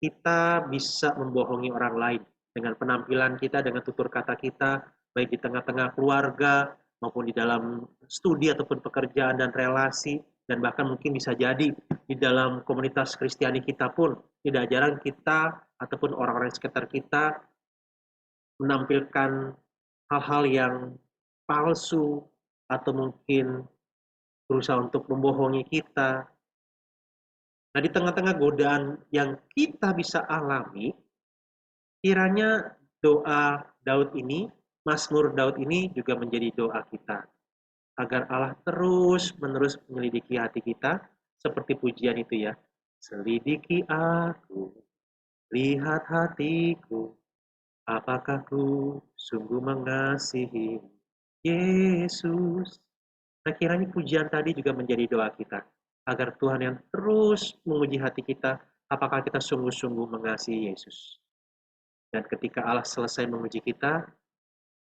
Kita bisa membohongi orang lain dengan penampilan kita, dengan tutur kata kita, baik di tengah-tengah keluarga, maupun di dalam studi ataupun pekerjaan dan relasi, dan bahkan mungkin bisa jadi di dalam komunitas Kristiani kita pun, tidak jarang kita ataupun orang-orang di sekitar kita menampilkan hal-hal yang palsu, atau mungkin berusaha untuk membohongi kita. Nah, di tengah-tengah godaan yang kita bisa alami, kiranya doa Daud ini, Mazmur Daud ini juga menjadi doa kita. Agar Allah terus-menerus menyelidiki hati kita, seperti pujian itu ya. Selidiki aku, lihat hatiku, apakah ku sungguh mengasihi Yesus. Nah, kiranya pujian tadi juga menjadi doa kita. Agar Tuhan yang terus menguji hati kita, apakah kita sungguh-sungguh mengasihi Yesus. Dan ketika Allah selesai menguji kita,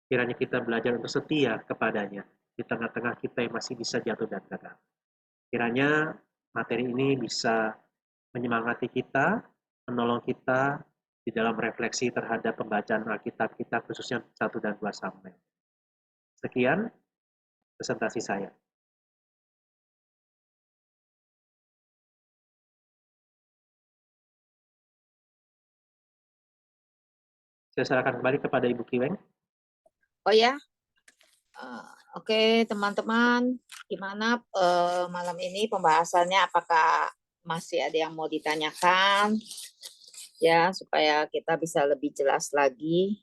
kiranya kita belajar untuk setia kepadanya di tengah-tengah kita yang masih bisa jatuh dan gagal. Kiranya materi ini bisa menyemangati kita, menolong kita di dalam refleksi terhadap pembacaan Alkitab kita, khususnya 1 dan 2 Samuel. Sekian presentasi saya. Saya serahkan kembali kepada Ibu Kiweng. Oh ya, oke teman-teman, gimana malam ini pembahasannya? Apakah masih ada yang mau ditanyakan? Ya, supaya kita bisa lebih jelas lagi.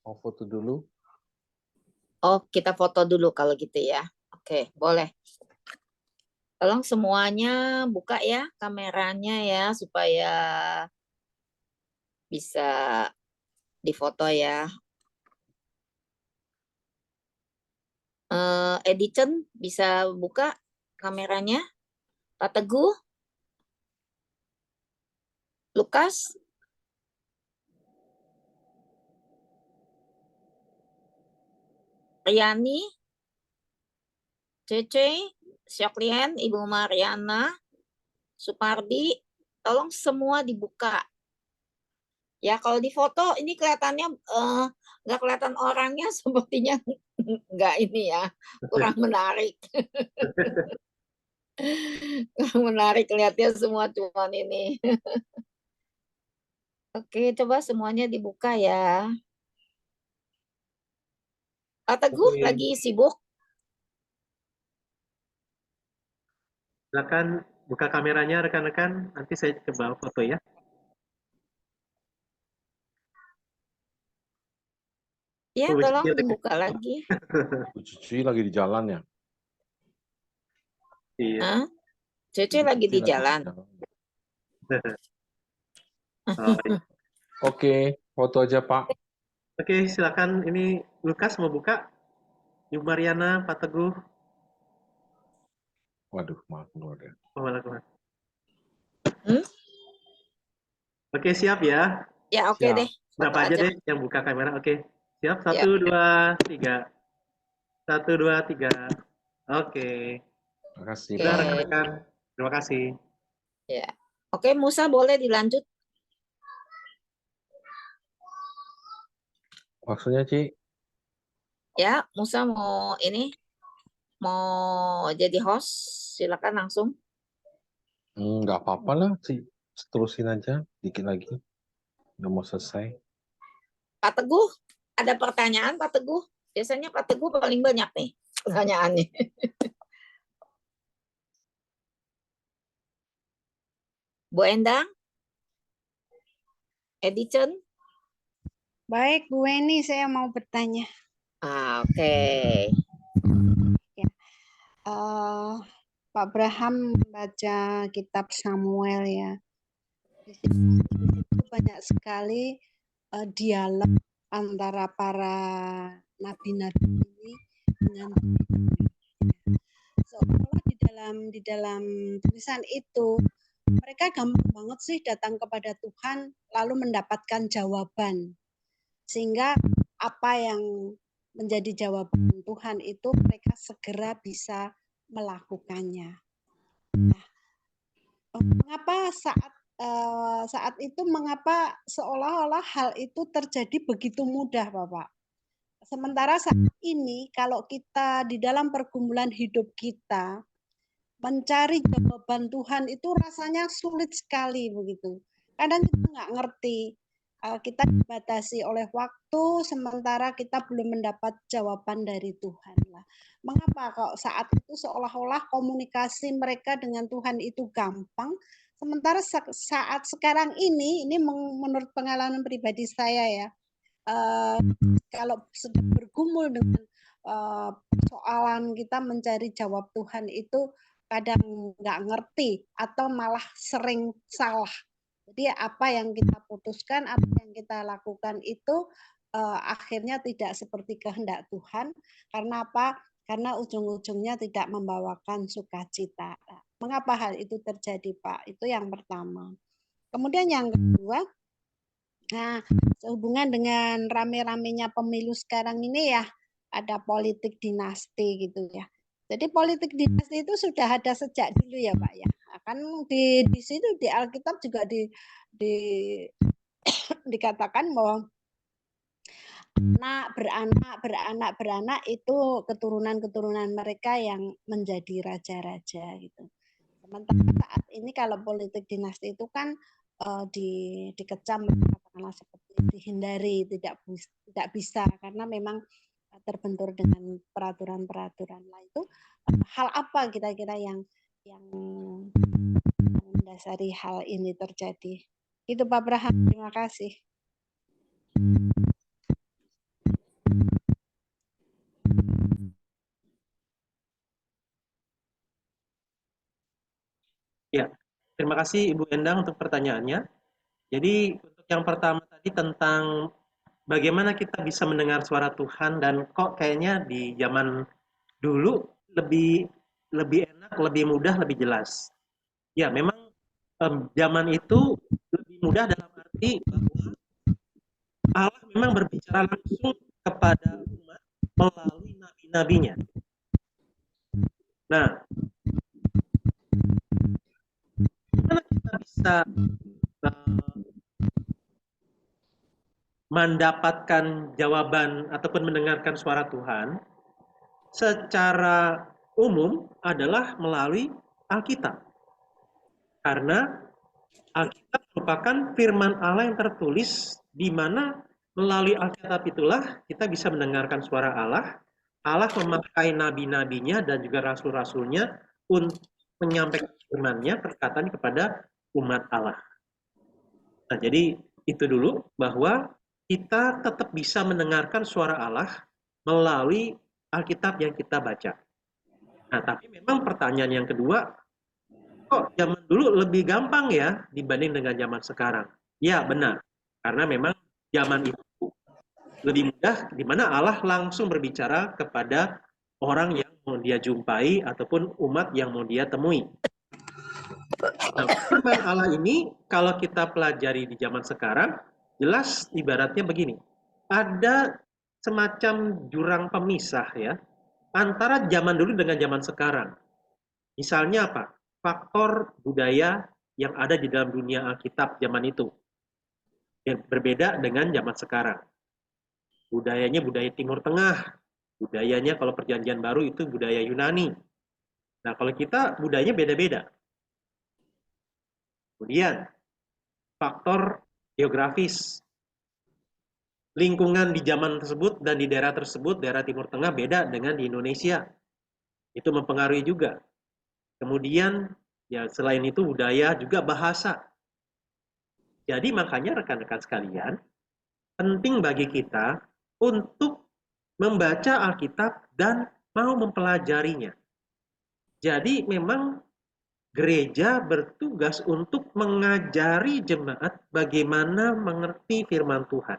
Mau foto dulu? Oh, kita foto dulu kalau gitu ya. Oke, boleh. Tolong semuanya buka ya kameranya ya, supaya bisa difoto ya. Edison bisa buka kameranya. Pak Teguh, Lukas, Riani, Cece, Syoklien, Ibu Mariana, Supardi, tolong semua dibuka. Ya, kalau di foto ini kelihatannya nggak kelihatan orangnya, sepertinya nggak ini ya, kurang menarik. Kurang menarik lihatnya semua cuman ini. Oke, coba semuanya dibuka ya. Pak Teguh lagi sibuk? Silakan buka kameranya rekan-rekan, nanti saya coba foto ya. Ya, Bu tolong Cici dibuka lagi. Bu Cici lagi di jalan ya? Iya. Hah? Cece lagi di jalan. Oh, iya. Oke, foto aja Pak. Oke, silakan. Ini Lukas mau buka. Ibu Mariana, Pak Teguh. Waduh, maaf keluar ya. Oh, malah keluar. Hmm? Oke, siap ya. Ya, oke Siap. deh. Berapa aja deh yang buka kamera. Oke, siap. 1, Ya. 2, 3. 1, 2, 3. Oke. Terima kasih Oke. Sudah Pak. rekan-rekan. Terima kasih. Ya. Oke, Musa boleh dilanjut. Maksudnya Ci? Ya, Musa mau ini, mau jadi host, silakan langsung. Nggak apa-apa lah, Ci. Terusin aja, dikit lagi. Udah mau selesai. Pak Teguh, ada pertanyaan Pak Teguh? Biasanya Pak Teguh paling banyak nih pertanyaannya. Bu Endang, Edison. Baik, Bu Weni, saya mau bertanya. Oke. Pak Abraham membaca kitab Samuel ya. Di situ banyak sekali dialog antara para nabi-nabi ini dengan seolah di dalam tulisan itu mereka gampang banget sih datang kepada Tuhan lalu mendapatkan jawaban, sehingga apa yang menjadi jawaban Tuhan itu mereka segera bisa melakukannya. Nah, mengapa saat itu mengapa seolah-olah hal itu terjadi begitu mudah, Bapak? Sementara saat ini kalau kita di dalam pergumulan hidup kita mencari jawaban Tuhan itu rasanya sulit sekali begitu. Kadang kita nggak ngerti, kita dibatasi oleh waktu, sementara kita belum mendapat jawaban dari Tuhan lah. Mengapa kok saat itu seolah-olah komunikasi mereka dengan Tuhan itu gampang, sementara saat sekarang ini menurut pengalaman pribadi saya ya, kalau sedang bergumul dengan persoalan kita mencari jawab Tuhan itu kadang nggak ngerti atau malah sering salah. Jadi apa yang kita putuskan, apa yang kita lakukan itu akhirnya tidak seperti kehendak Tuhan. Karena apa? Karena ujung-ujungnya tidak membawakan sukacita. Mengapa hal itu terjadi, Pak? Itu yang pertama. Kemudian yang kedua, nah, sehubungan dengan rame-ramenya pemilu sekarang ini ya, ada politik dinasti gitu ya. Jadi politik dinasti itu sudah ada sejak dulu ya Pak ya. Kan di situ di Alkitab juga dikatakan bahwa beranak itu keturunan mereka yang menjadi raja-raja gitu. Sementara saat ini kalau politik dinasti itu kan dikecam katakanlah seperti dihindari, tidak bisa karena memang terbentur dengan peraturan-peraturan lah itu. Hal apa kira-kira yang mendasari hal ini terjadi? Itu Pak Abraham, terima kasih. Ya, terima kasih Ibu Endang untuk pertanyaannya. Jadi untuk yang pertama tadi tentang bagaimana kita bisa mendengar suara Tuhan dan kok kayaknya di zaman dulu lebih enak, lebih mudah, lebih jelas. Ya, memang zaman itu lebih mudah dalam arti bahwa Allah memang berbicara langsung kepada umat melalui nabi-nabinya. Nah, gimana kita bisa mendapatkan jawaban ataupun mendengarkan suara Tuhan secara umum adalah melalui Alkitab. Karena Alkitab merupakan firman Allah yang tertulis di mana melalui Alkitab itulah kita bisa mendengarkan suara Allah. Allah memakai nabi-nabinya dan juga rasul-rasulnya untuk menyampaikan firman-Nya, perkataan kepada umat Allah. Nah, jadi itu dulu bahwa kita tetap bisa mendengarkan suara Allah melalui Alkitab yang kita baca. Nah, tapi memang pertanyaan yang kedua, kok zaman dulu lebih gampang ya dibanding dengan zaman sekarang? Ya, benar. Karena memang zaman itu lebih mudah di mana Allah langsung berbicara kepada orang yang mau dia jumpai ataupun umat yang mau dia temui. Nah, firman Allah ini kalau kita pelajari di zaman sekarang, jelas ibaratnya begini. Ada semacam jurang pemisah ya antara zaman dulu dengan zaman sekarang. Misalnya apa? Faktor budaya yang ada di dalam dunia Alkitab zaman itu. Yang berbeda dengan zaman sekarang. Budayanya budaya Timur Tengah. Budayanya kalau perjanjian baru itu budaya Yunani. Nah, kalau kita budayanya beda-beda. Kemudian faktor geografis. Lingkungan di zaman tersebut dan di daerah tersebut, daerah Timur Tengah beda dengan di Indonesia. Itu mempengaruhi juga. Kemudian, ya selain itu budaya juga bahasa. Jadi makanya rekan-rekan sekalian, penting bagi kita untuk membaca Alkitab dan mau mempelajarinya. Jadi memang gereja bertugas untuk mengajari jemaat bagaimana mengerti firman Tuhan.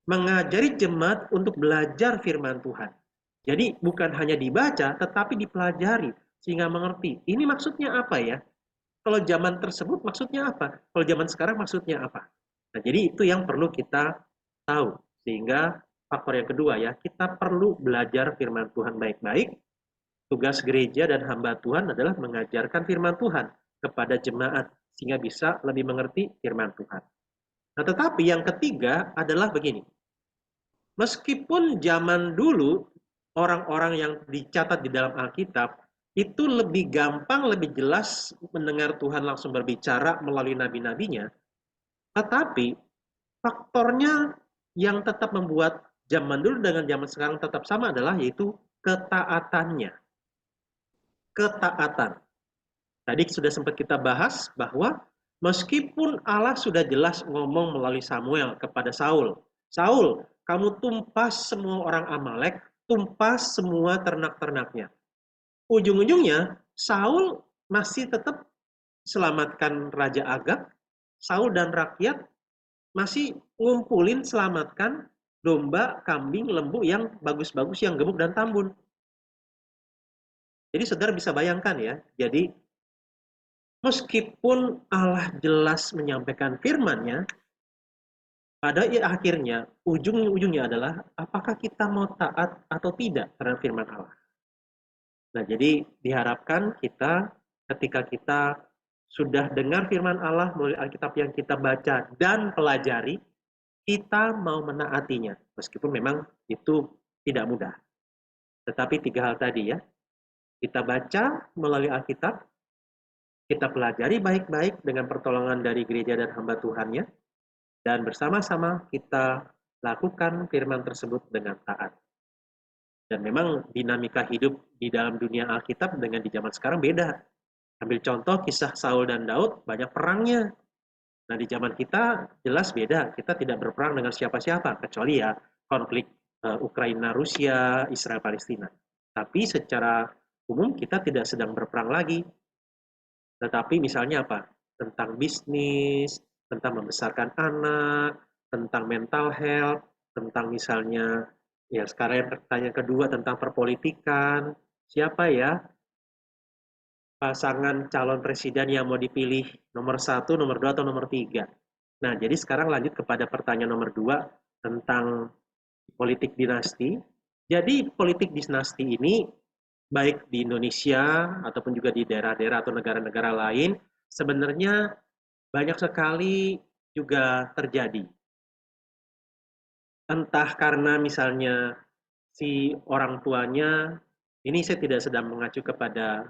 Mengajari jemaat untuk belajar firman Tuhan. Jadi bukan hanya dibaca, tetapi dipelajari sehingga mengerti. Ini maksudnya apa ya? Kalau zaman tersebut maksudnya apa? Kalau zaman sekarang maksudnya apa? Nah, jadi itu yang perlu kita tahu. Sehingga faktor yang kedua ya, kita perlu belajar firman Tuhan baik-baik. Tugas gereja dan hamba Tuhan adalah mengajarkan firman Tuhan kepada jemaat sehingga bisa lebih mengerti firman Tuhan. Nah, tetapi yang ketiga adalah begini. Meskipun zaman dulu orang-orang yang dicatat di dalam Alkitab itu lebih gampang, lebih jelas mendengar Tuhan langsung berbicara melalui nabi-nabinya, tetapi faktornya yang tetap membuat zaman dulu dengan zaman sekarang tetap sama adalah yaitu ketaatannya. Ketaatan. Tadi sudah sempat kita bahas bahwa meskipun Allah sudah jelas ngomong melalui Samuel kepada Saul, Saul, kamu tumpas semua orang Amalek, tumpas semua ternak-ternaknya. Ujung-ujungnya Saul masih tetap selamatkan Raja Agag, Saul dan rakyat masih ngumpulin selamatkan domba, kambing, lembu yang bagus-bagus, yang gemuk dan tambun. Jadi saudara bisa bayangkan ya, jadi meskipun Allah jelas menyampaikan firman-Nya, pada akhirnya, ujung-ujungnya adalah apakah kita mau taat atau tidak terhadap firman Allah. Nah, jadi diharapkan kita ketika kita sudah dengar firman Allah melalui Alkitab yang kita baca dan pelajari, kita mau menaatinya. Meskipun memang itu tidak mudah. Tetapi 3 hal tadi ya, kita baca melalui Alkitab, kita pelajari baik-baik dengan pertolongan dari gereja dan hamba Tuhannya, dan bersama-sama kita lakukan firman tersebut dengan taat. Dan memang dinamika hidup di dalam dunia Alkitab dengan di zaman sekarang beda. Ambil contoh kisah Saul dan Daud, banyak perangnya. Nah di zaman kita jelas beda, kita tidak berperang dengan siapa-siapa, kecuali ya konflik Ukraina-Rusia, Israel-Palestina. Tapi secara umum kita tidak sedang berperang lagi. Tetapi misalnya apa? Tentang bisnis, tentang membesarkan anak, tentang mental health, tentang misalnya, ya sekarang yang pertanyaan kedua tentang perpolitikan, siapa ya pasangan calon presiden yang mau dipilih nomor 1, nomor 2, atau nomor 3. Nah, jadi sekarang lanjut kepada pertanyaan nomor 2 tentang politik dinasti. Jadi politik dinasti ini baik di Indonesia ataupun juga di daerah-daerah atau negara-negara lain sebenarnya banyak sekali juga terjadi. Entah karena misalnya si orang tuanya, ini saya tidak sedang mengacu kepada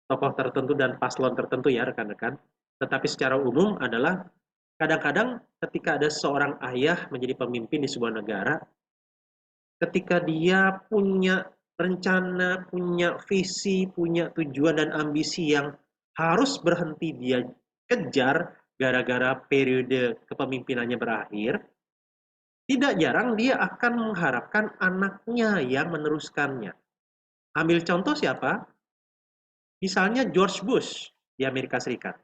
tokoh tertentu dan paslon tertentu ya rekan-rekan, tetapi secara umum adalah kadang-kadang ketika ada seorang ayah menjadi pemimpin di sebuah negara, ketika dia punya rencana, punya visi, punya tujuan dan ambisi yang harus berhenti dia kejar gara-gara periode kepemimpinannya berakhir, tidak jarang dia akan mengharapkan anaknya yang meneruskannya. Ambil contoh siapa? Misalnya George Bush di Amerika Serikat.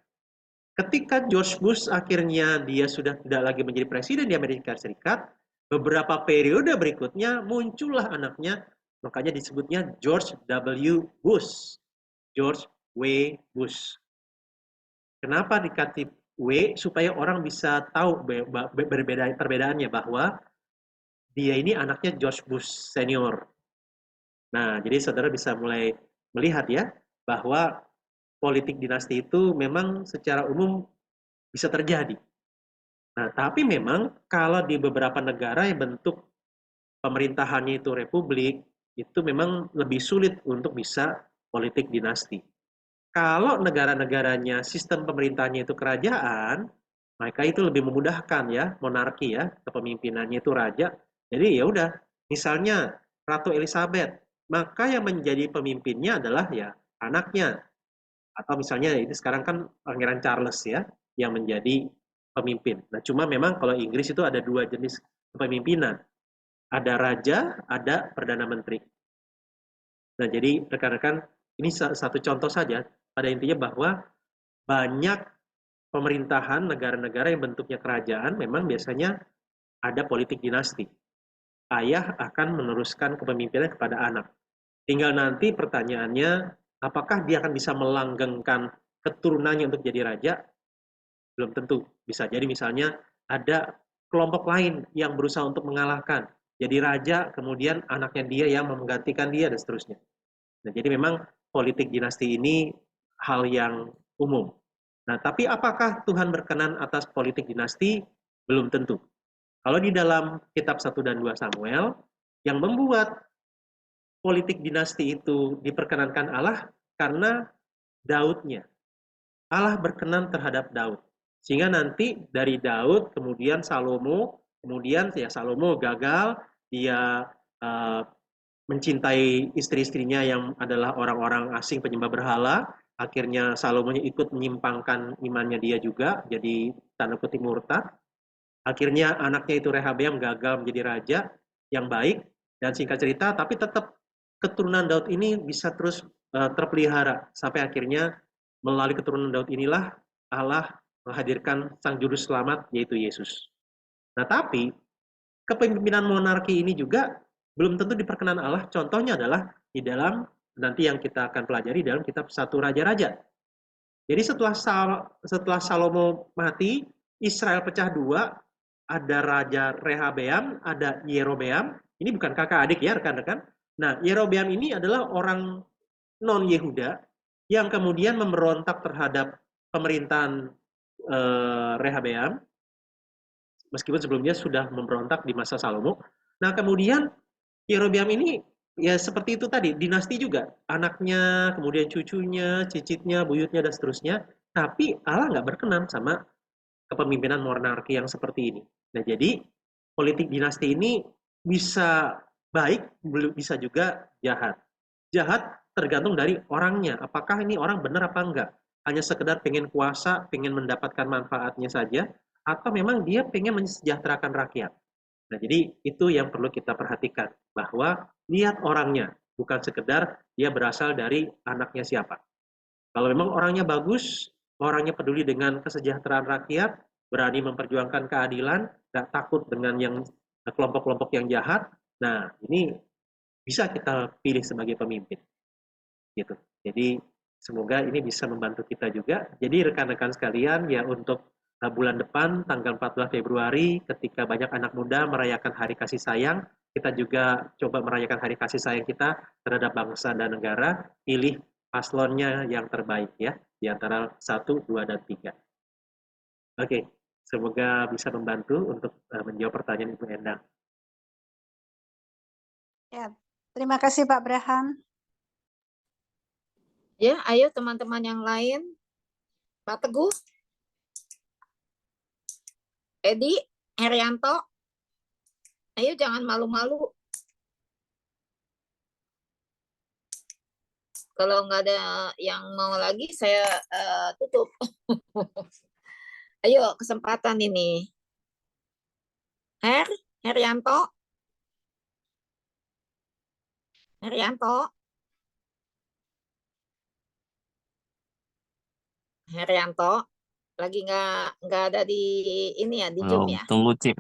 Ketika George Bush akhirnya dia sudah tidak lagi menjadi presiden di Amerika Serikat, beberapa periode berikutnya muncullah anaknya, makanya disebutnya George W. Bush. George W. Bush. Kenapa dikasih W? Supaya orang bisa tahu perbedaannya bahwa dia ini anaknya George Bush senior. Nah, jadi saudara bisa mulai melihat ya, bahwa politik dinasti itu memang secara umum bisa terjadi. Nah, tapi memang kalau di beberapa negara yang bentuk pemerintahannya itu republik, itu memang lebih sulit untuk bisa politik dinasti. Kalau negara-negaranya sistem pemerintahnya itu kerajaan, Mereka itu lebih memudahkan ya, monarki ya, kepemimpinannya itu raja. Jadi ya udah, misalnya Ratu Elizabeth, maka yang menjadi pemimpinnya adalah ya anaknya. Atau misalnya ini sekarang kan Pangeran Charles ya, yang menjadi pemimpin. Nah cuma memang kalau Inggris itu ada dua jenis kepemimpinan. Ada raja, ada perdana menteri. Nah jadi rekan-rekan, ini satu contoh saja, pada intinya bahwa banyak pemerintahan negara-negara yang bentuknya kerajaan memang biasanya ada politik dinasti. Ayah akan meneruskan kepemimpinan kepada anak. Tinggal nanti pertanyaannya, apakah dia akan bisa melanggengkan keturunannya untuk jadi raja? Belum tentu. Bisa jadi misalnya ada kelompok lain yang berusaha untuk mengalahkan. Jadi raja, kemudian anaknya dia yang menggantikan dia, dan seterusnya. Nah, jadi memang politik dinasti ini hal yang umum. Nah, tapi apakah Tuhan berkenan atas politik dinasti? Belum tentu. Kalau di dalam kitab 1 dan 2 Samuel, yang membuat politik dinasti itu diperkenankan Allah karena Daudnya. Allah berkenan terhadap Daud. Sehingga nanti dari Daud, kemudian Salomo, kemudian ya Salomo gagal, dia mencintai istri-istrinya yang adalah orang-orang asing penyembah berhala. Akhirnya Salomo ikut menyimpangkan imannya dia juga, jadi tanda kutip murtad. Akhirnya anaknya itu Rehabeam gagal menjadi raja yang baik, dan singkat cerita, tapi tetap keturunan Daud ini bisa terus terpelihara, sampai akhirnya melalui keturunan Daud inilah Allah menghadirkan sang juru selamat, yaitu Yesus. Nah tapi, kepemimpinan monarki ini juga belum tentu diperkenan Allah. Contohnya adalah di dalam nanti yang kita akan pelajari dalam kitab 1 Raja-Raja. Jadi setelah Salomo mati, Israel pecah dua, ada Raja Rehabeam, ada Yerobeam. Ini bukan kakak adik ya rekan-rekan. Nah, Yerobeam ini adalah orang non-Yehuda yang kemudian memberontak terhadap pemerintahan Rehabeam, meskipun sebelumnya sudah memberontak di masa Salomo. Nah, kemudian Yerobeam ini ya seperti itu tadi, dinasti juga. Anaknya, kemudian cucunya, cicitnya, buyutnya, dan seterusnya. Tapi Allah nggak berkenan sama kepemimpinan monarki yang seperti ini. Nah, jadi politik dinasti ini bisa baik, bisa juga jahat. Jahat tergantung dari orangnya. Apakah ini orang benar apa enggak? Hanya sekedar pengen kuasa, pengen mendapatkan manfaatnya saja, atau memang dia pengen mensejahterakan rakyat. Nah, jadi itu yang perlu kita perhatikan, bahwa lihat orangnya, bukan sekedar dia berasal dari anaknya siapa. Kalau memang orangnya bagus, orangnya peduli dengan kesejahteraan rakyat, berani memperjuangkan keadilan, nggak takut dengan yang kelompok-kelompok yang jahat, nah ini bisa kita pilih sebagai pemimpin. Gitu. Jadi semoga ini bisa membantu kita juga. Jadi rekan-rekan sekalian, ya untuk bulan depan tanggal 14 Februari ketika banyak anak muda merayakan Hari Kasih Sayang, kita juga coba merayakan Hari Kasih Sayang kita terhadap bangsa dan negara, pilih paslonnya yang terbaik ya, di antara 1, 2, dan 3. Oke, semoga bisa membantu untuk menjawab pertanyaan Ibu Endang. Ya, terima kasih Pak Braham. Ya, ayo teman-teman yang lain. Pak Teguh, Edi, Herianto, ayo jangan malu-malu. Kalau nggak ada yang mau lagi, saya tutup. Ayo, kesempatan ini. Herianto. Herianto, lagi nggak ada di ini ya, di Zoom ya. Tunggu Cik.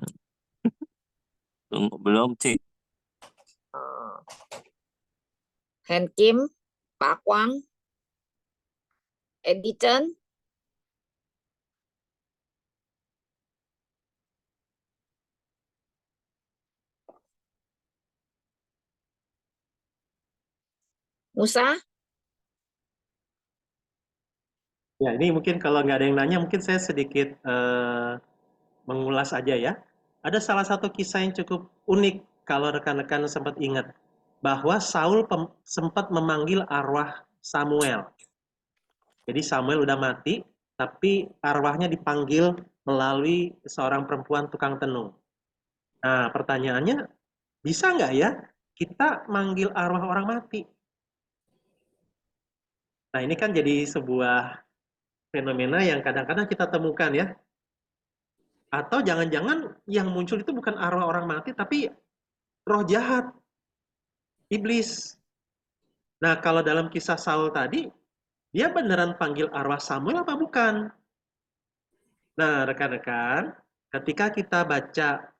Belum Cik. Hen Kim, Pak Kwang, Edi Chen, Musa. Ya, ini mungkin kalau nggak ada yang nanya, mungkin saya sedikit mengulas aja ya. Ada salah satu kisah yang cukup unik kalau rekan-rekan sempat ingat, bahwa Saul sempat memanggil arwah Samuel. Jadi Samuel udah mati, tapi arwahnya dipanggil melalui seorang perempuan tukang tenung. Nah, pertanyaannya, bisa nggak ya kita manggil arwah orang mati? Nah, ini kan jadi sebuah fenomena yang kadang-kadang kita temukan ya. Atau jangan-jangan yang muncul itu bukan arwah orang mati, tapi roh jahat, iblis. Nah, kalau dalam kisah Saul tadi, dia beneran panggil arwah Samuel apa bukan? Nah, rekan-rekan, ketika kita baca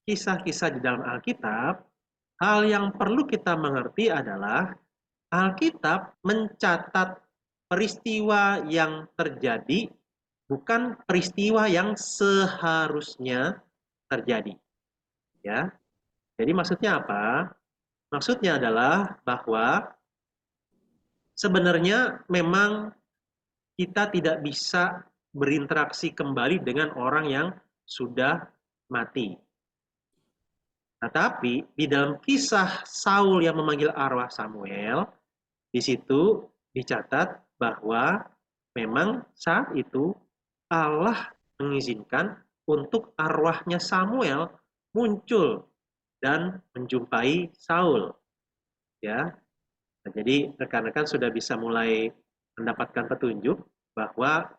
kisah-kisah di dalam Alkitab, hal yang perlu kita mengerti adalah Alkitab mencatat peristiwa yang terjadi, bukan peristiwa yang seharusnya terjadi. Ya, jadi maksudnya apa? Maksudnya adalah bahwa sebenarnya memang kita tidak bisa berinteraksi kembali dengan orang yang sudah mati. Nah, tapi di dalam kisah Saul yang memanggil arwah Samuel, di situ dicatat bahwa memang saat itu Allah mengizinkan untuk arwahnya Samuel muncul dan menjumpai Saul. Ya, nah, jadi rekan-rekan sudah bisa mulai mendapatkan petunjuk bahwa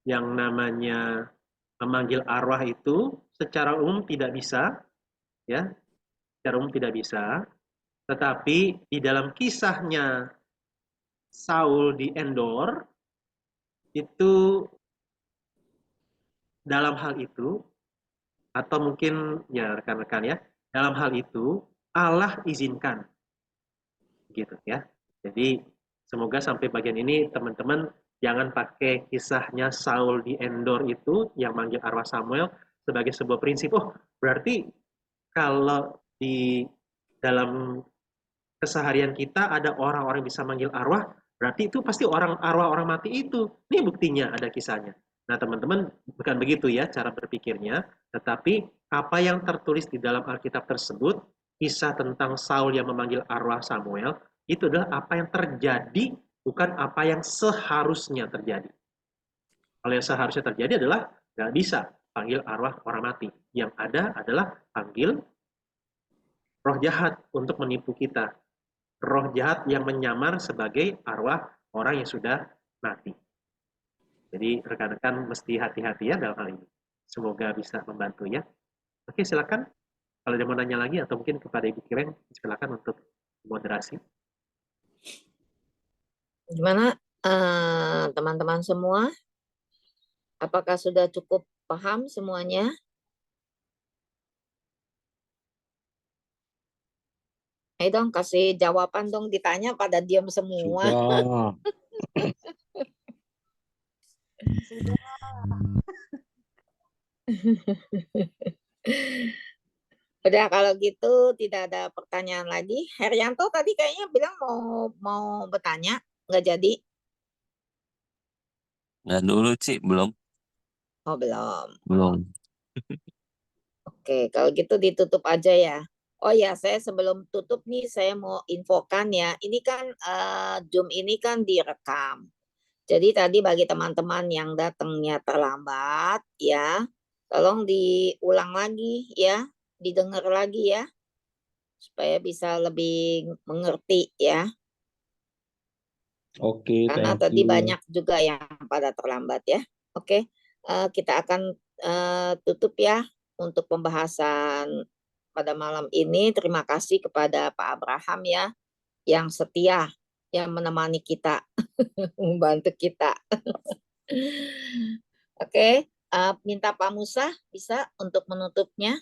yang namanya memanggil arwah itu secara umum tidak bisa, ya, secara umum tidak bisa. Tetapi di dalam kisahnya Saul di Endor itu dalam hal itu, atau mungkin ya rekan-rekan ya, dalam hal itu Allah izinkan, gitu ya. Jadi semoga sampai bagian ini teman-teman jangan pakai kisahnya Saul di Endor itu yang manggil arwah Samuel sebagai sebuah prinsip. Oh, berarti kalau di dalam keseharian kita ada orang-orang yang bisa manggil arwah, berarti itu pasti arwah orang mati itu. Ini buktinya ada kisahnya. Nah, teman-teman, bukan begitu ya cara berpikirnya, tetapi apa yang tertulis di dalam Alkitab tersebut, kisah tentang Saul yang memanggil arwah Samuel, itu adalah apa yang terjadi, bukan apa yang seharusnya terjadi. Kalau yang seharusnya terjadi adalah nggak bisa panggil arwah orang mati. Yang ada adalah panggil roh jahat untuk menipu kita. Roh jahat yang menyamar sebagai arwah orang yang sudah mati. Jadi rekan-rekan mesti hati-hati ya dalam hal ini. Semoga bisa membantu ya. Oke, silakan. Kalau ada mau nanya lagi atau mungkin kepada Ibu Kiren, silakan untuk moderasi. Gimana teman-teman semua? Apakah sudah cukup paham semuanya? Ayo dong kasih jawaban dong, ditanya pada diam semua. Sudah. Udah kalau gitu tidak ada pertanyaan lagi. Herianto tadi kayaknya bilang mau bertanya, nggak jadi. Nggak dulu, Ci. Belum. Oh belum. Belum. Oke, kalau gitu ditutup aja ya. Oh ya, saya sebelum tutup nih saya mau infokan ya. Ini kan Zoom ini kan direkam. Jadi tadi bagi teman-teman yang datangnya terlambat ya, tolong diulang lagi ya, didengar lagi ya, supaya bisa lebih mengerti ya. Oke, Karena thank tadi you. banyak juga yang pada terlambat ya. Oke, kita akan tutup ya untuk pembahasan pada malam ini. Terima kasih kepada Pak Abraham ya, yang setia, yang menemani kita, membantu kita. Oke, minta Pak Musa bisa untuk menutupnya.